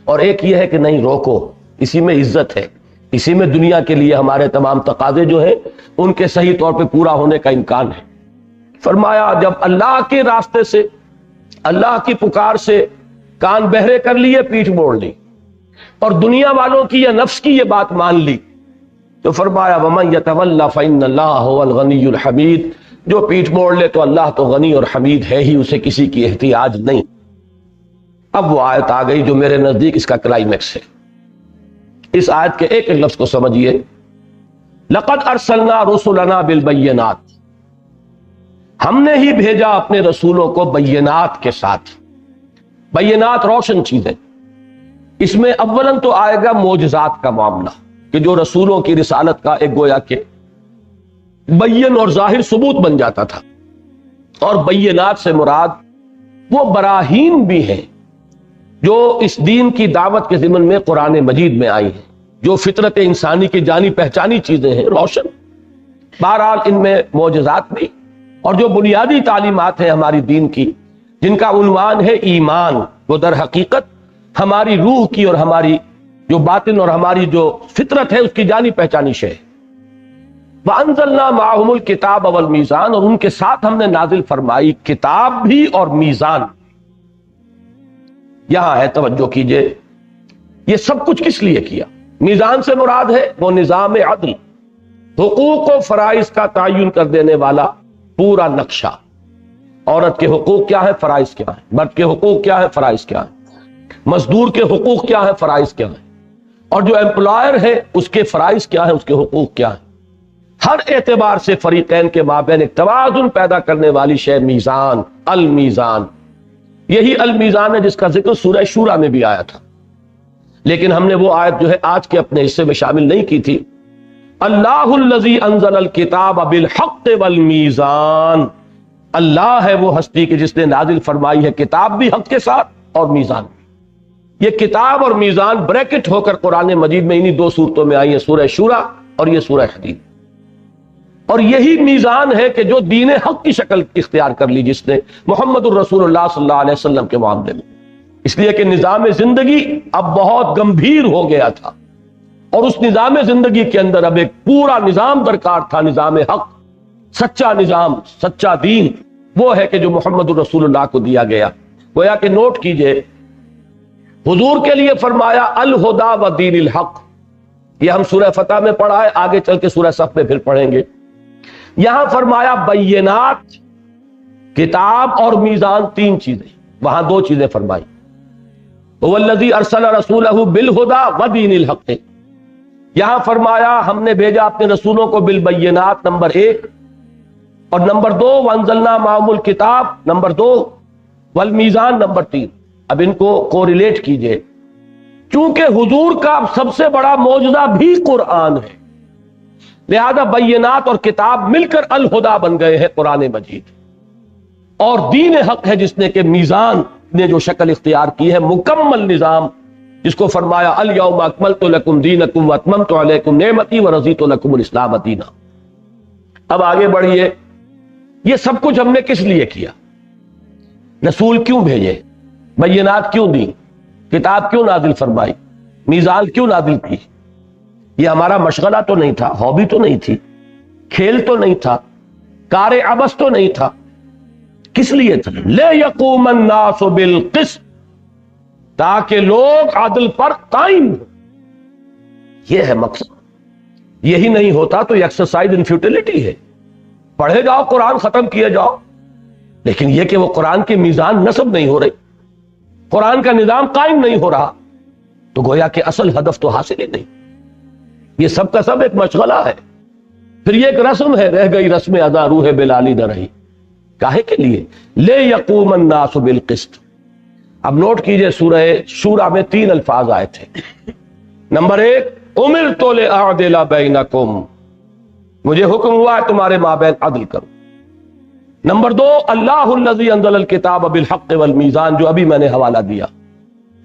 اور ایک یہ ہے کہ نہیں، روکو، اسی میں عزت ہے، اسی میں دنیا کے لیے ہمارے تمام تقاضے جو ہیں ان کے صحیح طور پہ پورا ہونے کا امکان ہے۔ فرمایا جب اللہ کے راستے سے، اللہ کی پکار سے کان بہرے کر لیے، پیٹھ موڑ لی، اور دنیا والوں کی یا نفس کی یہ بات مان لی، تو فرمایا وَمَن يَتَوَلَّ فَإِنَّ اللَّهَ هُوَ الْغَنِيُّ الْحَمِيدُ، جو پیٹھ موڑ لے تو اللہ تو غنی اور حمید ہے ہی، اسے کسی کی احتیاج نہیں۔ اب وہ آیت آ گئی جو میرے نزدیک اس کا کلائمیکس ہے۔ اس آیت کے ایک ایک لفظ کو سمجھیے، لَقَدْ أَرْسَلْنَا رُسُلَنَا بِالْبَيِّنَاتِ، ہم نے ہی بھیجا اپنے رسولوں کو بینات کے ساتھ. بینات روشن چیزیں. اس میں اولاً تو آئے گا معجزات کا معاملہ کہ جو رسولوں کی رسالت کا ایک گویا کہ بین اور ظاہر ثبوت بن جاتا تھا. اور بینات سے مراد وہ براہین بھی ہیں جو اس دین کی دعوت کے ضمن میں قرآن مجید میں آئی ہیں، جو فطرت انسانی کی جانی پہچانی چیزیں ہیں روشن. بہرحال ان میں معجزات بھی اور جو بنیادی تعلیمات ہیں ہماری دین کی، جن کا عنوان ہے ایمان، وہ در حقیقت ہماری روح کی اور ہماری جو باطن اور ہماری جو فطرت ہے اس کی جانی پہچانی شے. وَأَنزَلْنَا مَعَهُمُ الْكِتَابَ وَالْمِيزَانَ، اور ان کے ساتھ ہم نے نازل فرمائی کتاب بھی اور میزان. یہاں ہے توجہ کیجئے، یہ سب کچھ کس لیے کیا؟ میزان سے مراد ہے وہ نظام عدل، حقوق و فرائض کا تعین کر دینے والا پورا نقشہ. عورت کے حقوق کیا ہے، فرائض کیا ہے، مرد کے حقوق کیا ہے، فرائض کیا ہے، مزدور کے حقوق کیا ہے، فرائض کیا ہے، اور جو امپلائر ہے اس کے فرائض کیا ہے، اس کے حقوق کیا ہے. ہر اعتبار سے فریقین کے مابین ایک توازن پیدا کرنے والی شے میزان، المیزان. یہی المیزان ہے جس کا ذکر سورہ شورى میں بھی آیا تھا، لیکن ہم نے وہ آیت جو ہے آج کے اپنے حصے میں شامل نہیں کی تھی. اللہ الذی انزل الکتاب بالحق والمیزان، اللہ ہے وہ ہستی کہ جس نے نازل فرمائی ہے کتاب بھی حق کے ساتھ اور میزان بھی. یہ کتاب اور میزان بریکٹ ہو کر قرآن مجید میں انہی دو صورتوں میں آئی ہیں، سورہ شورى اور یہ سورہ حدید. اور یہی میزان ہے کہ جو دین حق کی شکل اختیار کر لی جس نے محمد الرسول اللہ صلی اللہ علیہ وسلم کے معاملے میں. اس لیے کہ نظام زندگی اب بہت گمبھیر ہو گیا تھا، اور اس نظام زندگی کے اندر اب ایک پورا نظام درکار تھا، نظام حق، سچا نظام، سچا دین. وہ ہے کہ جو محمد الرسول اللہ کو دیا گیا. گویا کہ نوٹ کیجئے، حضور کے لیے فرمایا الہدا و دین الحق. یہ ہم سورہ فتح میں پڑھا ہے، آگے چل کے سورہ صف میں پھر پڑھیں گے. یہاں فرمایا بینات، کتاب اور میزان، تین چیزیں. وہاں دو چیزیں فرمائی، والذی ارسل رسولہ بالہدی ودین الحق. یہاں فرمایا ہم نے بھیجا اپنے رسولوں کو بالبینات، نمبر 1، اور نمبر 2 وانزلنا معہم الکتاب، نمبر 2 والمیزان، نمبر 3. اب ان کو کوریلیٹ کیجئے. چونکہ حضور کا سب سے بڑا معجزہ بھی قرآن ہے، لہذا بینات اور کتاب مل کر الہدا بن گئے ہیں قرآن مجید. اور دین حق ہے جس نے کہ میزان نے جو شکل اختیار کی ہے، مکمل نظام، جس کو فرمایا الیوم اکملت لکم دینکم واتممت علیکم نعمتی ورضیت لکم الاسلام دینا. اب آگے بڑھیے، یہ سب کچھ ہم نے کس لیے کیا؟ رسول کیوں بھیجے؟ بینات کیوں دی؟ کتاب کیوں نازل فرمائی؟ میزان کیوں نازل کی؟ یہ ہمارا مشغلہ تو نہیں تھا، ہابی تو نہیں تھی، کھیل تو نہیں تھا، کار عبث تو نہیں تھا. کس لیے تھا؟ لِيَقُومَ النَّاسُ بِالْقِسْطِ، تاکہ لوگ عدل پر قائم ہوں. یہ ہے مقصد. یہی نہیں ہوتا تو یہ ایکسرسائز ان فیوٹیلٹی ہے. پڑھے جاؤ، قرآن ختم کیے جاؤ، لیکن یہ کہ وہ قرآن کی میزان نصب نہیں ہو رہی، قرآن کا نظام قائم نہیں ہو رہا، تو گویا کہ اصل ہدف تو حاصل ہی نہیں. یہ سب کا سب ایک مشغلہ ہے. پھر یہ ایک رسم ہے، رہ گئی رسم ادا روح بلالی نہ رہی. کاہے کے لیے؟ لِيَقُومَ النَّاسُ بِالْقِسْطِ. اب نوٹ کیجئے، سورہ شورى میں 3 الفاظ آئے تھے. نمبر 1، اُمِرْتُ لِأَعْدِلَ بَيْنَكُمْ، مجھے حکم ہوا ہے تمہارے مابین عدل کرو. نمبر 2، اللہ الذی انزل الکتاب بالحق والمیزان، جو ابھی میں نے حوالہ دیا،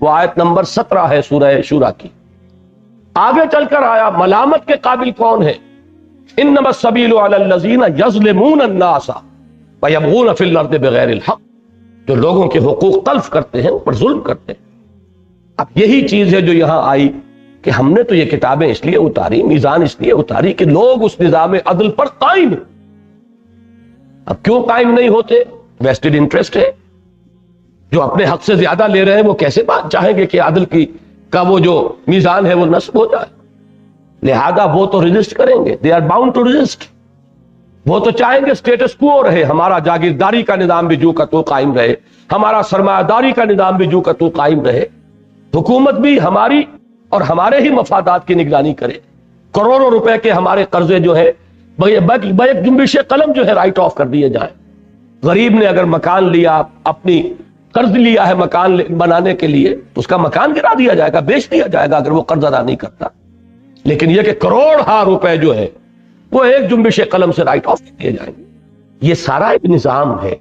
وہ آیت نمبر 17 ہے سورہ شورى کی. آگے چل کر آیا ملامت کے قابل کون ہے؟ انما السبیل علی الذین یظلمون الناس ویبغون فی الارض بغیر الحق، جو لوگوں کے حقوق تلف کرتے ہیں، ان پر ظلم کرتے ہیں. اب یہی چیز ہے جو یہاں آئی کہ ہم نے تو یہ کتابیں اس لیے اتاری، میزان اس لیے اتاری کہ لوگ اس نظام عدل پر قائم ہیں. اب کیوں قائم نہیں ہوتے؟ ویسٹڈ انٹرسٹ ہے. جو اپنے حق سے زیادہ لے رہے ہیں وہ کیسے بات چاہیں گے کہ عدل کا وہ جو میزان ہے وہ نصب ہو جائے؟ لہذا وہ تو ریزسٹ کریں گے، they are bound to resist. وہ تو چاہیں گے اسٹیٹس کو رہے، ہمارا جاگیرداری کا نظام بھی جو کا تو قائم رہے، ہمارا سرمایہ داری کا نظام بھی جو کا تو قائم رہے، حکومت بھی ہماری اور ہمارے ہی مفادات کی نگرانی کرے، کروڑوں روپے کے ہمارے قرضے جو ہے بیک جنبش قلم جو ہے رائٹ آف کر دیے جائیں. غریب نے اگر مکان لیا، اپنی قرض لیا ہے مکان بنانے کے لیے، تو اس کا مکان گرا دیا جائے گا، بیچ دیا جائے گا اگر وہ قرض ادا نہیں کرتا۔ لیکن یہ کہ کروڑ ہا روپے جو ہے وہ ایک جنبش قلم سے رائٹ آف کیے جائیں گے۔ یہ سارا ایک نظام ہے،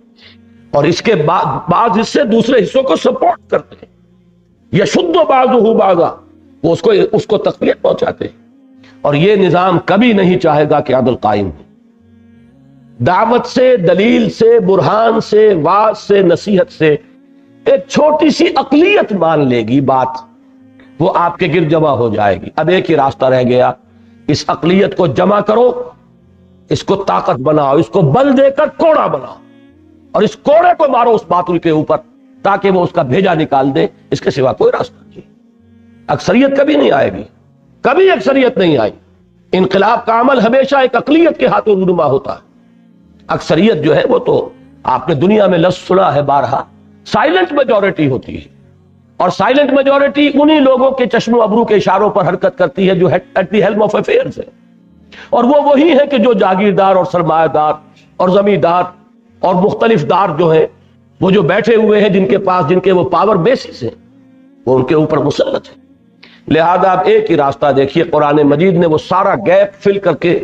اور اس کے بعض حصے دوسرے حصوں کو سپورٹ کرتے ہیں، یشد بعضہ بعضا، وہ اس کو تقویت پہنچاتے ہیں۔ اور یہ نظام کبھی نہیں چاہے گا کہ عدل قائم ہو۔ دعوت سے، دلیل سے، برہان سے، واعظ سے، نصیحت سے ایک چھوٹی سی اقلیت مان لے گی بات، وہ آپ کے گرد جمع ہو جائے گی۔ اب ایک ہی راستہ رہ گیا، اس اقلیت کو جمع کرو، اس کو طاقت بناؤ، اس کو بل دے کر کوڑا بناؤ، اور اس کوڑے کو مارو اس باطل کے اوپر تاکہ وہ اس کا بھیجا نکال دے۔ اس کے سوا کوئی راستہ نہیں۔ اکثریت کبھی نہیں آئے گی، کبھی اکثریت نہیں آئی۔ انقلاب کا عمل ہمیشہ ایک اقلیت کے ہاتھوں رونما ہوتا ہے۔ اکثریت جو ہے وہ تو آپ نے دنیا میں لفظ سنا ہے بارہا، سائلنٹ میجورٹی ہوتی ہے، اور سائلنٹ میجورٹی انہی لوگوں کے چشم و ابرو کے اشاروں پر حرکت کرتی ہے جو at the helm of affairs ہے، اور وہ وہی ہے کہ جو جاگیردار اور سرمایہ دار اور زمیندار اور مختلف دار جو ہیں، وہ جو بیٹھے ہوئے ہیں، جن کے پاس جن کے وہ پاور بیسز ہیں، وہ ان کے اوپر مسلط ہے۔ لہذا آپ ایک ہی راستہ دیکھیے، قرآن مجید نے وہ سارا گیپ فل کر کے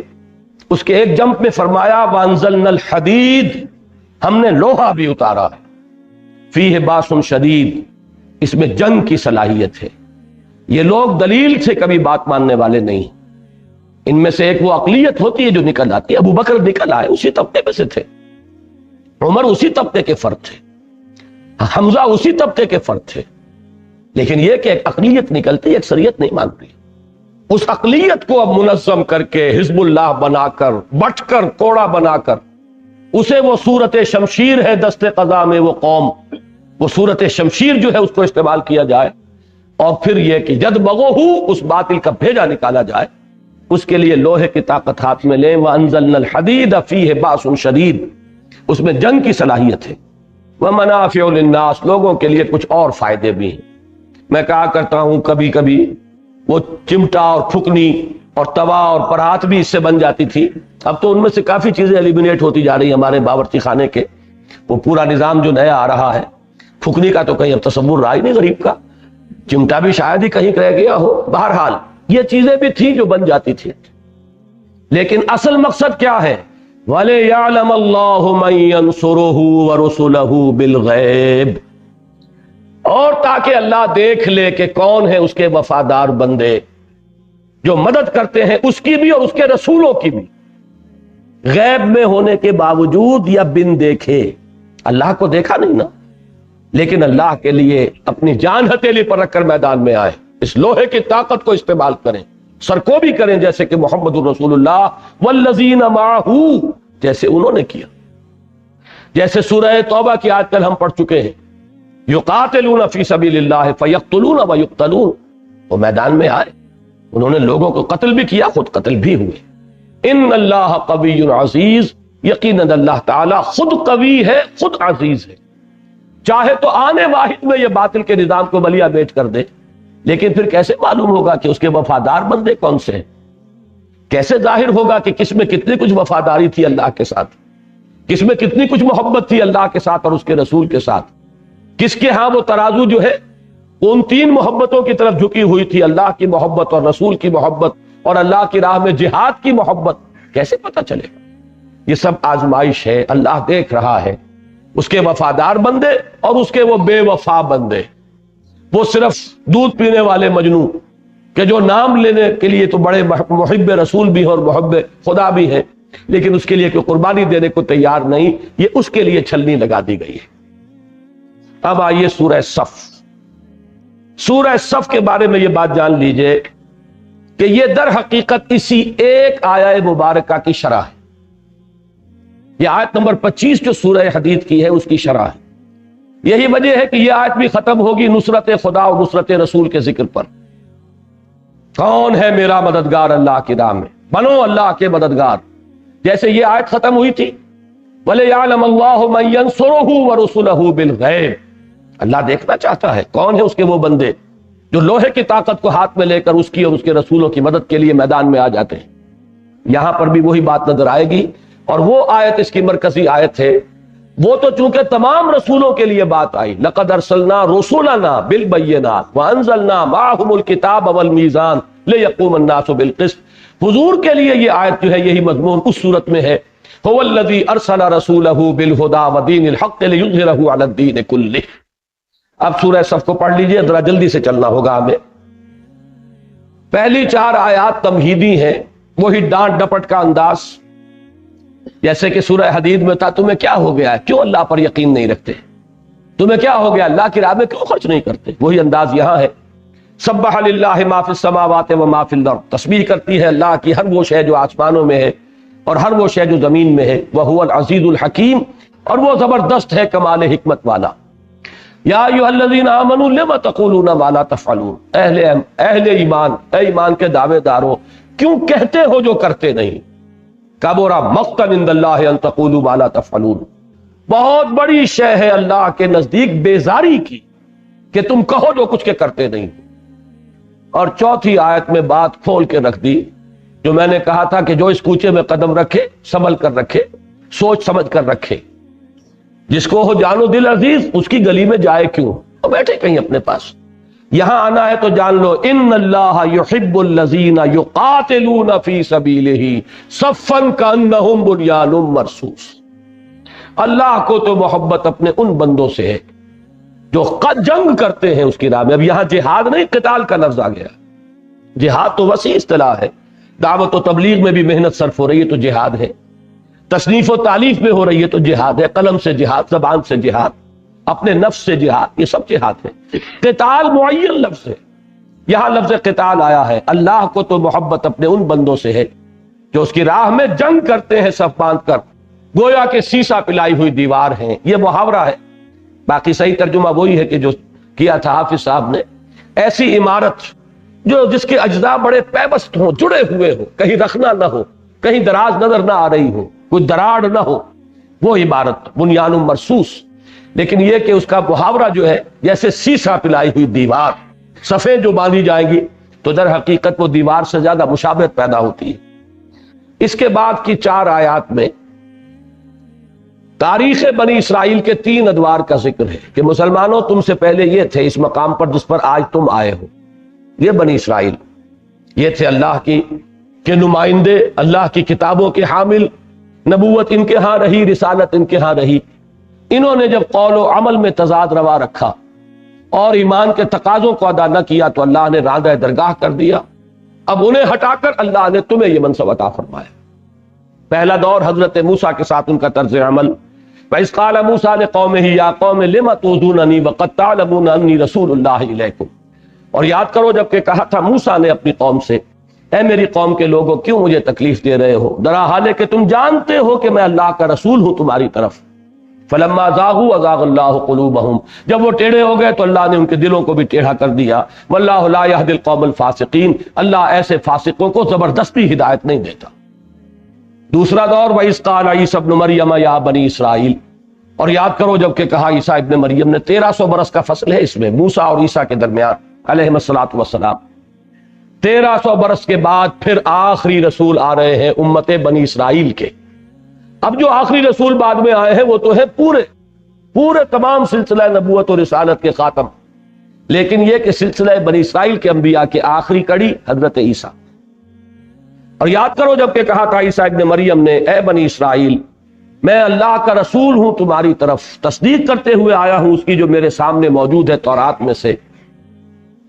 اس کے ایک جمپ میں فرمایا وَأَنزَلْنَا الْحَدِيدَ، ہم نے لوہا بھی اتارا ہے، فِيهِ بَأْسٌ شَدِيدٌ، اس میں جنگ کی صلاحیت ہے۔ یہ لوگ دلیل سے کبھی بات ماننے والے نہیں، ان میں سے ایک وہ اقلیت ہوتی ہے جو نکل آتی ہے۔ ابو بکر نکل آئے، اسی طبقے میں سے تھے، عمر اسی طبقے کے فرد تھے، حمزہ اسی طبقے کے فرد تھے، لیکن یہ کہ ایک اقلیت نکلتی، اکثریت نہیں مانتی۔ اس اقلیت کو اب منظم کر کے حزب اللہ بنا کر، بٹ کر، کوڑا بنا کر، اسے وہ صورت شمشیر ہے دست قضا میں وہ قوم، وہ صورت شمشیر جو ہے اس کو استعمال کیا جائے، اور پھر یہ کہ جد بغو اس باطل کا بھیجا نکالا جائے۔ اس کے لیے لوہے کی طاقت ہاتھ میں لیں، وَأَنزَلْنَا الْحَدِيدَ فِيهِ بَأْسٌ شَدِيدٌ، اس میں جنگ کی صلاحیت ہے، وَمَنَافِعُ لِلنَّاسِ، لوگوں کے لیے کچھ اور فائدے بھی ہیں۔ میں کہا کرتا ہوں کبھی کبھی وہ چمٹا اور پھکنی اور توا اور پرات بھی اس سے بن جاتی تھی، اب تو ان میں سے کافی چیزیں ایلیمینیٹ ہوتی جا رہی ہیں ہمارے باورچی خانے کے، وہ پورا نظام جو نیا آ رہا ہے، پھکنی کا تو کہیں اب تصور رہا ہی نہیں غریب کا، چمٹا بھی شاید ہی کہیں رہ گیا ہو۔ بہرحال یہ چیزیں بھی تھیں جو بن جاتی تھی، لیکن اصل مقصد کیا ہے؟ وَلِيَعْلَمَ اللَّهُ مَن يَنصُرُهُ وَرُسُلَهُ بِالْغَيْبِ، اور تاکہ اللہ دیکھ لے کہ کون ہے اس کے وفادار بندے جو مدد کرتے ہیں اس کی بھی اور اس کے رسولوں کی بھی، غیب میں ہونے کے باوجود یا بن دیکھے۔ اللہ کو دیکھا نہیں نا، لیکن اللہ کے لیے اپنی جان ہتھیلی پر رکھ کر میدان میں آئے، اس لوہے کی طاقت کو استعمال کریں، سرکوبی کریں، جیسے کہ محمد الرسول اللہ والذین معہ، جیسے انہوں نے کیا، جیسے سورہ توبہ کی آیت کل ہم پڑھ چکے ہیں، یقاتلون فی سبیل اللہ فیقتلون ویقتلون، وہ میدان میں آئے، انہوں نے لوگوں کو قتل بھی کیا، خود قتل بھی ہوئے۔ ان اللہ قوی عزیز، یقیناً اللہ تعالیٰ خود قوی ہے، خود عزیز ہے، چاہے تو آنے واحد میں یہ باطل کے نظام کو بلیا بیچ کر دے، لیکن پھر کیسے معلوم ہوگا کہ اس کے وفادار بندے کون سے ہیں؟ کیسے ظاہر ہوگا کہ کس میں کتنی کچھ وفاداری تھی اللہ کے ساتھ، کس میں کتنی کچھ محبت تھی اللہ کے ساتھ اور اس کے رسول کے ساتھ، کس کے ہاں وہ ترازو جو ہے ان تین محبتوں کی طرف جھکی ہوئی تھی، اللہ کی محبت اور رسول کی محبت اور اللہ کی راہ میں جہاد کی محبت، کیسے پتہ چلے گا؟ یہ سب آزمائش ہے، اللہ دیکھ رہا ہے اس کے وفادار بندے اور اس کے وہ بے وفا بندے، وہ صرف دودھ پینے والے مجنو کہ جو نام لینے کے لیے تو بڑے محب رسول بھی ہیں اور محب خدا بھی ہیں، لیکن اس کے لیے کوئی قربانی دینے کو تیار نہیں، یہ اس کے لیے چھلنی لگا دی گئی ہے۔ اب آئیے سورہ صف، سورہ صف کے بارے میں یہ بات جان لیجئے کہ یہ در حقیقت اسی ایک آیہ مبارکہ کی شرح ہے۔ یہ آیت نمبر 25 جو سورہ حدید کی ہے اس کی شرح ہے۔ یہی وجہ ہے کہ یہ آیت بھی ختم ہوگی نصرت خدا اور نصرت رسول کے ذکر پر۔ کون ہے میرا مددگار اللہ کی راہ میں، بنو اللہ کے مددگار، جیسے یہ آیت ختم ہوئی تھی وَلِيَعْلَمَ اللَّهُ مَن يَنصُرُهُ وَرُسُلَهُ بِالْغَيْبِ، اللہ دیکھنا چاہتا ہے کون ہے اس کے وہ بندے جو لوہے کی طاقت کو ہاتھ میں لے کر اس کی اور اس کے رسولوں کی مدد کے لیے میدان میں آ جاتے ہیں۔ یہاں پر بھی وہی بات نظر آئے گی، اور وہ آیت اس کی مرکزی آیت ہے وہ تو چونکہ تمام رسولوں کے لیے بات آئی، لقد ارسلنا رسولنا بالبینات وانزلنا معهم الکتاب والمیزان لیقوم الناس بالقسط، حضور کے لیے یہ آیت جو ہے یہی مضمون اس صورت میں ہے، هو الذی ارسل رسولہ بالہدی ودین الحق لیظہرہ علی الدین کلہ۔ اب سورہ صف کو پڑھ لیجئے، ذرا جلدی سے چلنا ہوگا ہمیں۔ پہلی 4 آیات تمہیدی ہیں، وہی ڈانٹ ڈپٹ کا انداز، جیسے کہ سورہ حدید میں تھا، تمہیں کیا ہو گیا ہے، کیوں اللہ پر یقین نہیں رکھتے، تمہیں کیا ہو گیا، اللہ کی راہ میں کیوں خرچ نہیں کرتے، وہی انداز یہاں ہے۔ سبح للہ ما فی السماوات و ما فی الارض، تسبیح کرتی ہے اللہ کی ہر وہ شے جو آسمانوں میں ہے اور ہر وہ شے جو زمین میں ہے، وہو العزیز الحکیم، اور وہ زبردست ہے کمال حکمت والا۔ یا ایھا الذین آمنوا لم تقولون ما لا تفعلون، اہل ایمان، اے ایمان کے دعوے دارو، کیوں کہتے ہو جو کرتے نہیں۔ کبر مقتا عند اللہ ان تقولوا ما لا تفعلون، بہت بڑی شے ہے اللہ کے نزدیک بیزاری کی کہ تم کہو جو کچھ کے کرتے نہیں۔ اور چوتھی آیت میں بات کھول کے رکھ دی، جو میں نے کہا تھا کہ جو اس کوچے میں قدم رکھے سنبھل کر رکھے، سوچ سمجھ کر رکھے، جس کو ہو جانو دل عزیز اس کی گلی میں جائے کیوں، اور بیٹھے کہیں اپنے پاس، یہاں آنا ہے تو جان لو ان اللہ یحب الذین یقاتلون فی سبیلہ صفا کانہم بنیان مرصوص، اللہ کو تو محبت اپنے ان بندوں سے ہے جو جنگ کرتے ہیں اس کی راہ میں۔ اب یہاں جہاد نہیں، قتال کا لفظ آ گیا، جہاد تو وسیع اصطلاح ہے، دعوت و تبلیغ میں بھی محنت صرف ہو رہی ہے تو جہاد ہے، تصنیف و تالیف میں ہو رہی ہے تو جہاد ہے، قلم سے جہاد، زبان سے جہاد، اپنے نفس سے جہاد، یہ سب جہاد ہے۔ قتال معین لفظ ہے، یہاں لفظ قتال آیا ہے، اللہ کو تو محبت اپنے ان بندوں سے ہے جو اس کی راہ میں جنگ کرتے ہیں صف باندھ کر، گویا کہ سیسا پلائی ہوئی دیوار ہیں، یہ محاورہ ہے، باقی صحیح ترجمہ وہی ہے کہ جو کیا تھا حافظ صاحب نے، ایسی عمارت جو جس کے اجزاء بڑے پیبست ہوں، جڑے ہوئے ہوں، کہیں رکھنا نہ ہو، کہیں دراز نظر نہ آ رہی ہو، کوئی دراڑ نہ ہو، وہ عمارت بنیان مرصوص۔ لیکن یہ کہ اس کا محاورہ جو ہے جیسے سیسا پلائی ہوئی دیوار، صفیں جو باندھی جائیں گی تو در حقیقت وہ دیوار سے زیادہ مشابہت پیدا ہوتی ہے۔ اس کے بعد کی 4 آیات میں تاریخ بنی اسرائیل کے 3 ادوار کا ذکر ہے کہ مسلمانوں تم سے پہلے یہ تھے اس مقام پر جس پر آج تم آئے ہو، یہ بنی اسرائیل، یہ تھے اللہ کے نمائندے، اللہ کی کتابوں کے حامل، نبوت ان کے ہاں رہی، رسالت ان کے ہاں رہی، انہوں نے جب قول و عمل میں تضاد روا رکھا اور ایمان کے تقاضوں کو ادا نہ کیا تو اللہ نے راندہ درگاہ کر دیا، اب انہیں ہٹا کر اللہ نے تمہیں یہ منصب عطا فرمایا۔ پہلا دور حضرت موسیٰ کے ساتھ ان کا طرز عمل، وَإِذْ قَالَ مُوسَىٰ لِقَوْمِهِ يَا قَوْمِ لِمَ تُؤْذُونَنِي وَقَدْ تَعْلَمُونَ أَنِّي رَسُولُ اللَّهِ إِلَيْكُمْ، اور یاد کرو جب کہ کہا تھا موسیٰ نے اپنی قوم سے، اے میری قوم کے لوگوں کیوں مجھے تکلیف دے رہے ہو، درا حال ہے کہ تم جانتے ہو کہ میں اللہ کا رسول ہوں تمہاری طرف۔ فَلَمَّا زَاغُوا أَزَاغَ اللَّهُ قُلُوبَهُمْ، جب وہ ٹیڑھے ہو گئے تو اللہ نے ان کے دلوں کو بھی ٹیڑھا کر دیا۔ وَاللَّهُ لَا يَهْدِي الْقَوْمَ الْفَاسِقِينَ، اللہ ایسے فاسقوں کو زبردستی ہدایت نہیں دیتا۔ دوسرا دور وَإِذْ قَالَ عِيسَى ابْنُ مَرْيَمَ يَا بَنِي إِسْرَائِيل، اور یاد کرو جب کہ کہا عیسیٰ ابن مریم نے، 1300 برس کا فصل ہے اس میں موسیٰ اور عیسیٰ کے درمیان علیہ الصلوۃ والسلام، 1300 برس کے بعد پھر آخری رسول آ رہے ہیں امت بنی اسرائیل کے۔ اب جو آخری رسول بعد میں آئے ہیں وہ تو ہے پورے تمام سلسلہ نبوت و رسالت کے خاتم، لیکن یہ کہ سلسلہ بنی اسرائیل کے انبیاء کے آخری کڑی حضرت عیسیٰ۔ اور یاد کرو جب کہ کہا تھا عیسیٰ ابن مریم نے، اے بنی اسرائیل میں اللہ کا رسول ہوں تمہاری طرف، تصدیق کرتے ہوئے آیا ہوں اس کی جو میرے سامنے موجود ہے تورات میں سے،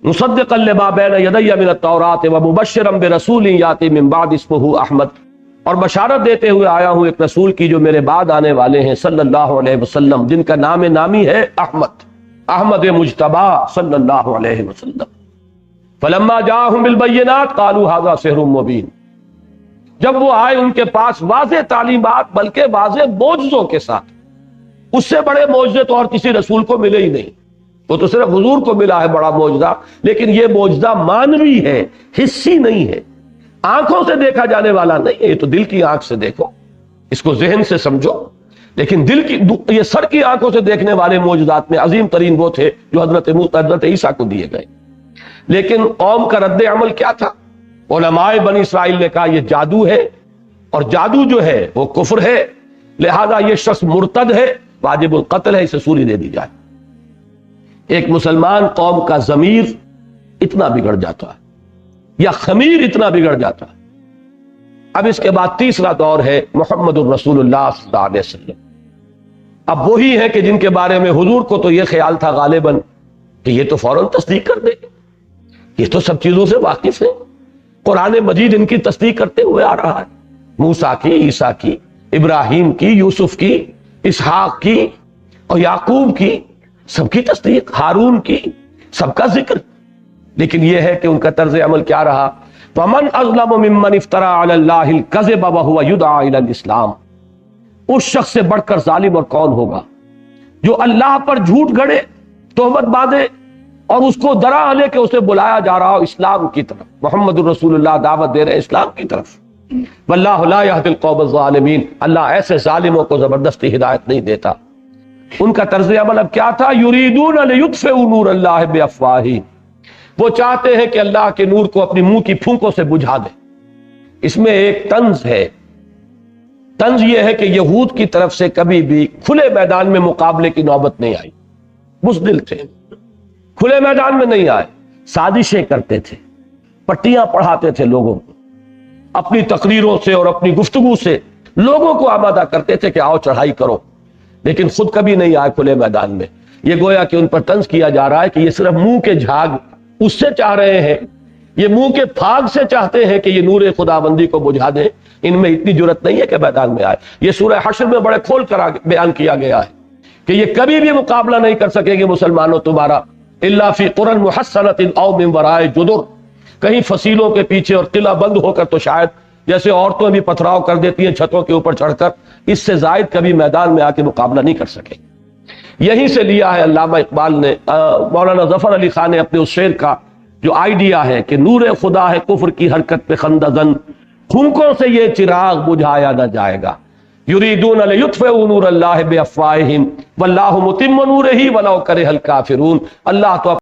مصدقا لما بین یدی من التوراۃ ومبشرا برسول یاتی من بعد اسمہ احمد، اور بشارت دیتے ہوئے آیا ہوں ایک رسول کی جو میرے بعد آنے والے ہیں صلی اللہ علیہ وسلم، جن کا نام نامی ہے احمد مجتبی صلی اللہ علیہ وسلم۔ فلما جاءہم بالبینات قالوا ھذا سحر مبین، جب وہ آئے ان کے پاس واضح تعلیمات بلکہ واضح معجزوں کے ساتھ، اس سے بڑے معجزے تو اور کسی رسول کو ملے ہی نہیں، وہ تو صرف حضور کو ملا ہے بڑا معجزہ، لیکن یہ معجزہ مانوی ہے، حسی نہیں ہے، آنکھوں سے دیکھا جانے والا نہیں ہے، یہ تو دل کی آنکھ سے دیکھو، اس کو ذہن سے سمجھو، لیکن دل کی یہ سر کی آنکھوں سے دیکھنے والے معجزات میں عظیم ترین وہ تھے جو حضرت عیسیٰ کو دیے گئے۔ لیکن قوم کا رد عمل کیا تھا؟ علماء بنی اسرائیل نے کہا یہ جادو ہے، اور جادو جو ہے وہ کفر ہے، لہذا یہ شخص مرتد ہے، واجب القتل ہے، اسے سولی دے دی جائے۔ ایک مسلمان قوم کا ضمیر اتنا بگڑ جاتا ہے، یا خمیر اتنا بگڑ جاتا ہے۔ اب اس کے بعد تیسرا دور ہے محمد الرسول اللہ صلی اللہ علیہ وسلم۔ اب وہی ہے کہ جن کے بارے میں حضور کو تو یہ خیال تھا غالباً کہ یہ تو فوراً تصدیق کر دے، یہ تو سب چیزوں سے واقف ہے، قرآن مجید ان کی تصدیق کرتے ہوئے آ رہا ہے، موسیٰ کی، عیسیٰ کی، ابراہیم کی، یوسف کی، اسحاق کی اور یعقوب کی، سب کی تصدیق، ہارون کی، سب کا ذکر۔ لیکن یہ ہے کہ ان کا طرز عمل کیا رہا؟ وَمَنْ أَظْلَمُ مِمَّنِ افْتَرَىٰ عَلَى اللَّهِ الْكَذِبَ وَهُوَ يُدْعَىٰ إِلَى الْإِسْلَامِ۔ اس شخص سے بڑھ کر ظالم اور کون ہوگا جو اللہ پر جھوٹ گڑے، تہمت باندھے اور اس کو ڈرا لے کہ اسے بلایا جا رہا ہو اسلام کی طرف۔ محمد الرسول اللہ دعوت دے رہے اسلام کی طرف۔ وَاللَّهُ لَا يَهْدِي الْقَوْمَ الظَّالِمِينَ، اللہ ایسے ظالموں کو زبردستی ہدایت نہیں دیتا۔ ان کا طرز عمل اب کیا تھا؟ یریدون لیطفئوا نور اللہ بافواہہم، وہ چاہتے ہیں کہ اللہ کے نور کو اپنی منہ کی پھونکوں سے بجھا دیں۔ اس میں ایک طنز ہے، طنز یہ ہے کہ یہود کی طرف سے کبھی بھی کھلے میدان میں مقابلے کی نوبت نہیں آئی، بزدل تھے، کھلے میدان میں نہیں آئے، سازشیں کرتے تھے، پٹیاں پڑھاتے تھے لوگوں کو، اپنی تقریروں سے اور اپنی گفتگو سے لوگوں کو آمادہ کرتے تھے کہ آؤ چڑھائی کرو، لیکن خود کبھی نہیں آئے کھلے میدان میں۔ یہ گویا کہ ان پر طنز کیا جا رہا ہے کہ یہ صرف منہ کے جھاگ اس سے چاہ رہے ہیں، یہ منہ کے پھاگ سے چاہتے ہیں کہ یہ نور خداوندی کو بجھا دیں، ان میں اتنی جرت نہیں ہے کہ میدان میں آئے۔ یہ سورہ حشر میں بڑے کھول کر بیان کیا گیا ہے کہ یہ کبھی بھی مقابلہ نہیں کر سکیں گے مسلمانوں تمہارا، الا فی قرى محصنۃ او من وراء جدر، کہیں فصیلوں کے پیچھے اور قلعہ بند ہو کر، تو شاید جیسے عورتوں بھی پتھراؤ کر دیتی ہیں چھتوں کے اوپر چڑھ کر، اس سے زائد کبھی میدان میں آ کے مقابلہ نہیں کر سکے۔ یہیں سے لیا ہے علامہ اقبال نے، مولانا ظفر علی خان نے اپنے اس شعر کا جو آئیڈیا ہے کہ نور خدا ہے کفر کی حرکت پہ خندہ زن، پھونکوں سے یہ چراغ بجھایا نہ جائے گا۔ یریدون لیطفئوا نور اللہ بافواہہم واللہ متم نورہ ولو کرہ الکافرون، اللہ تو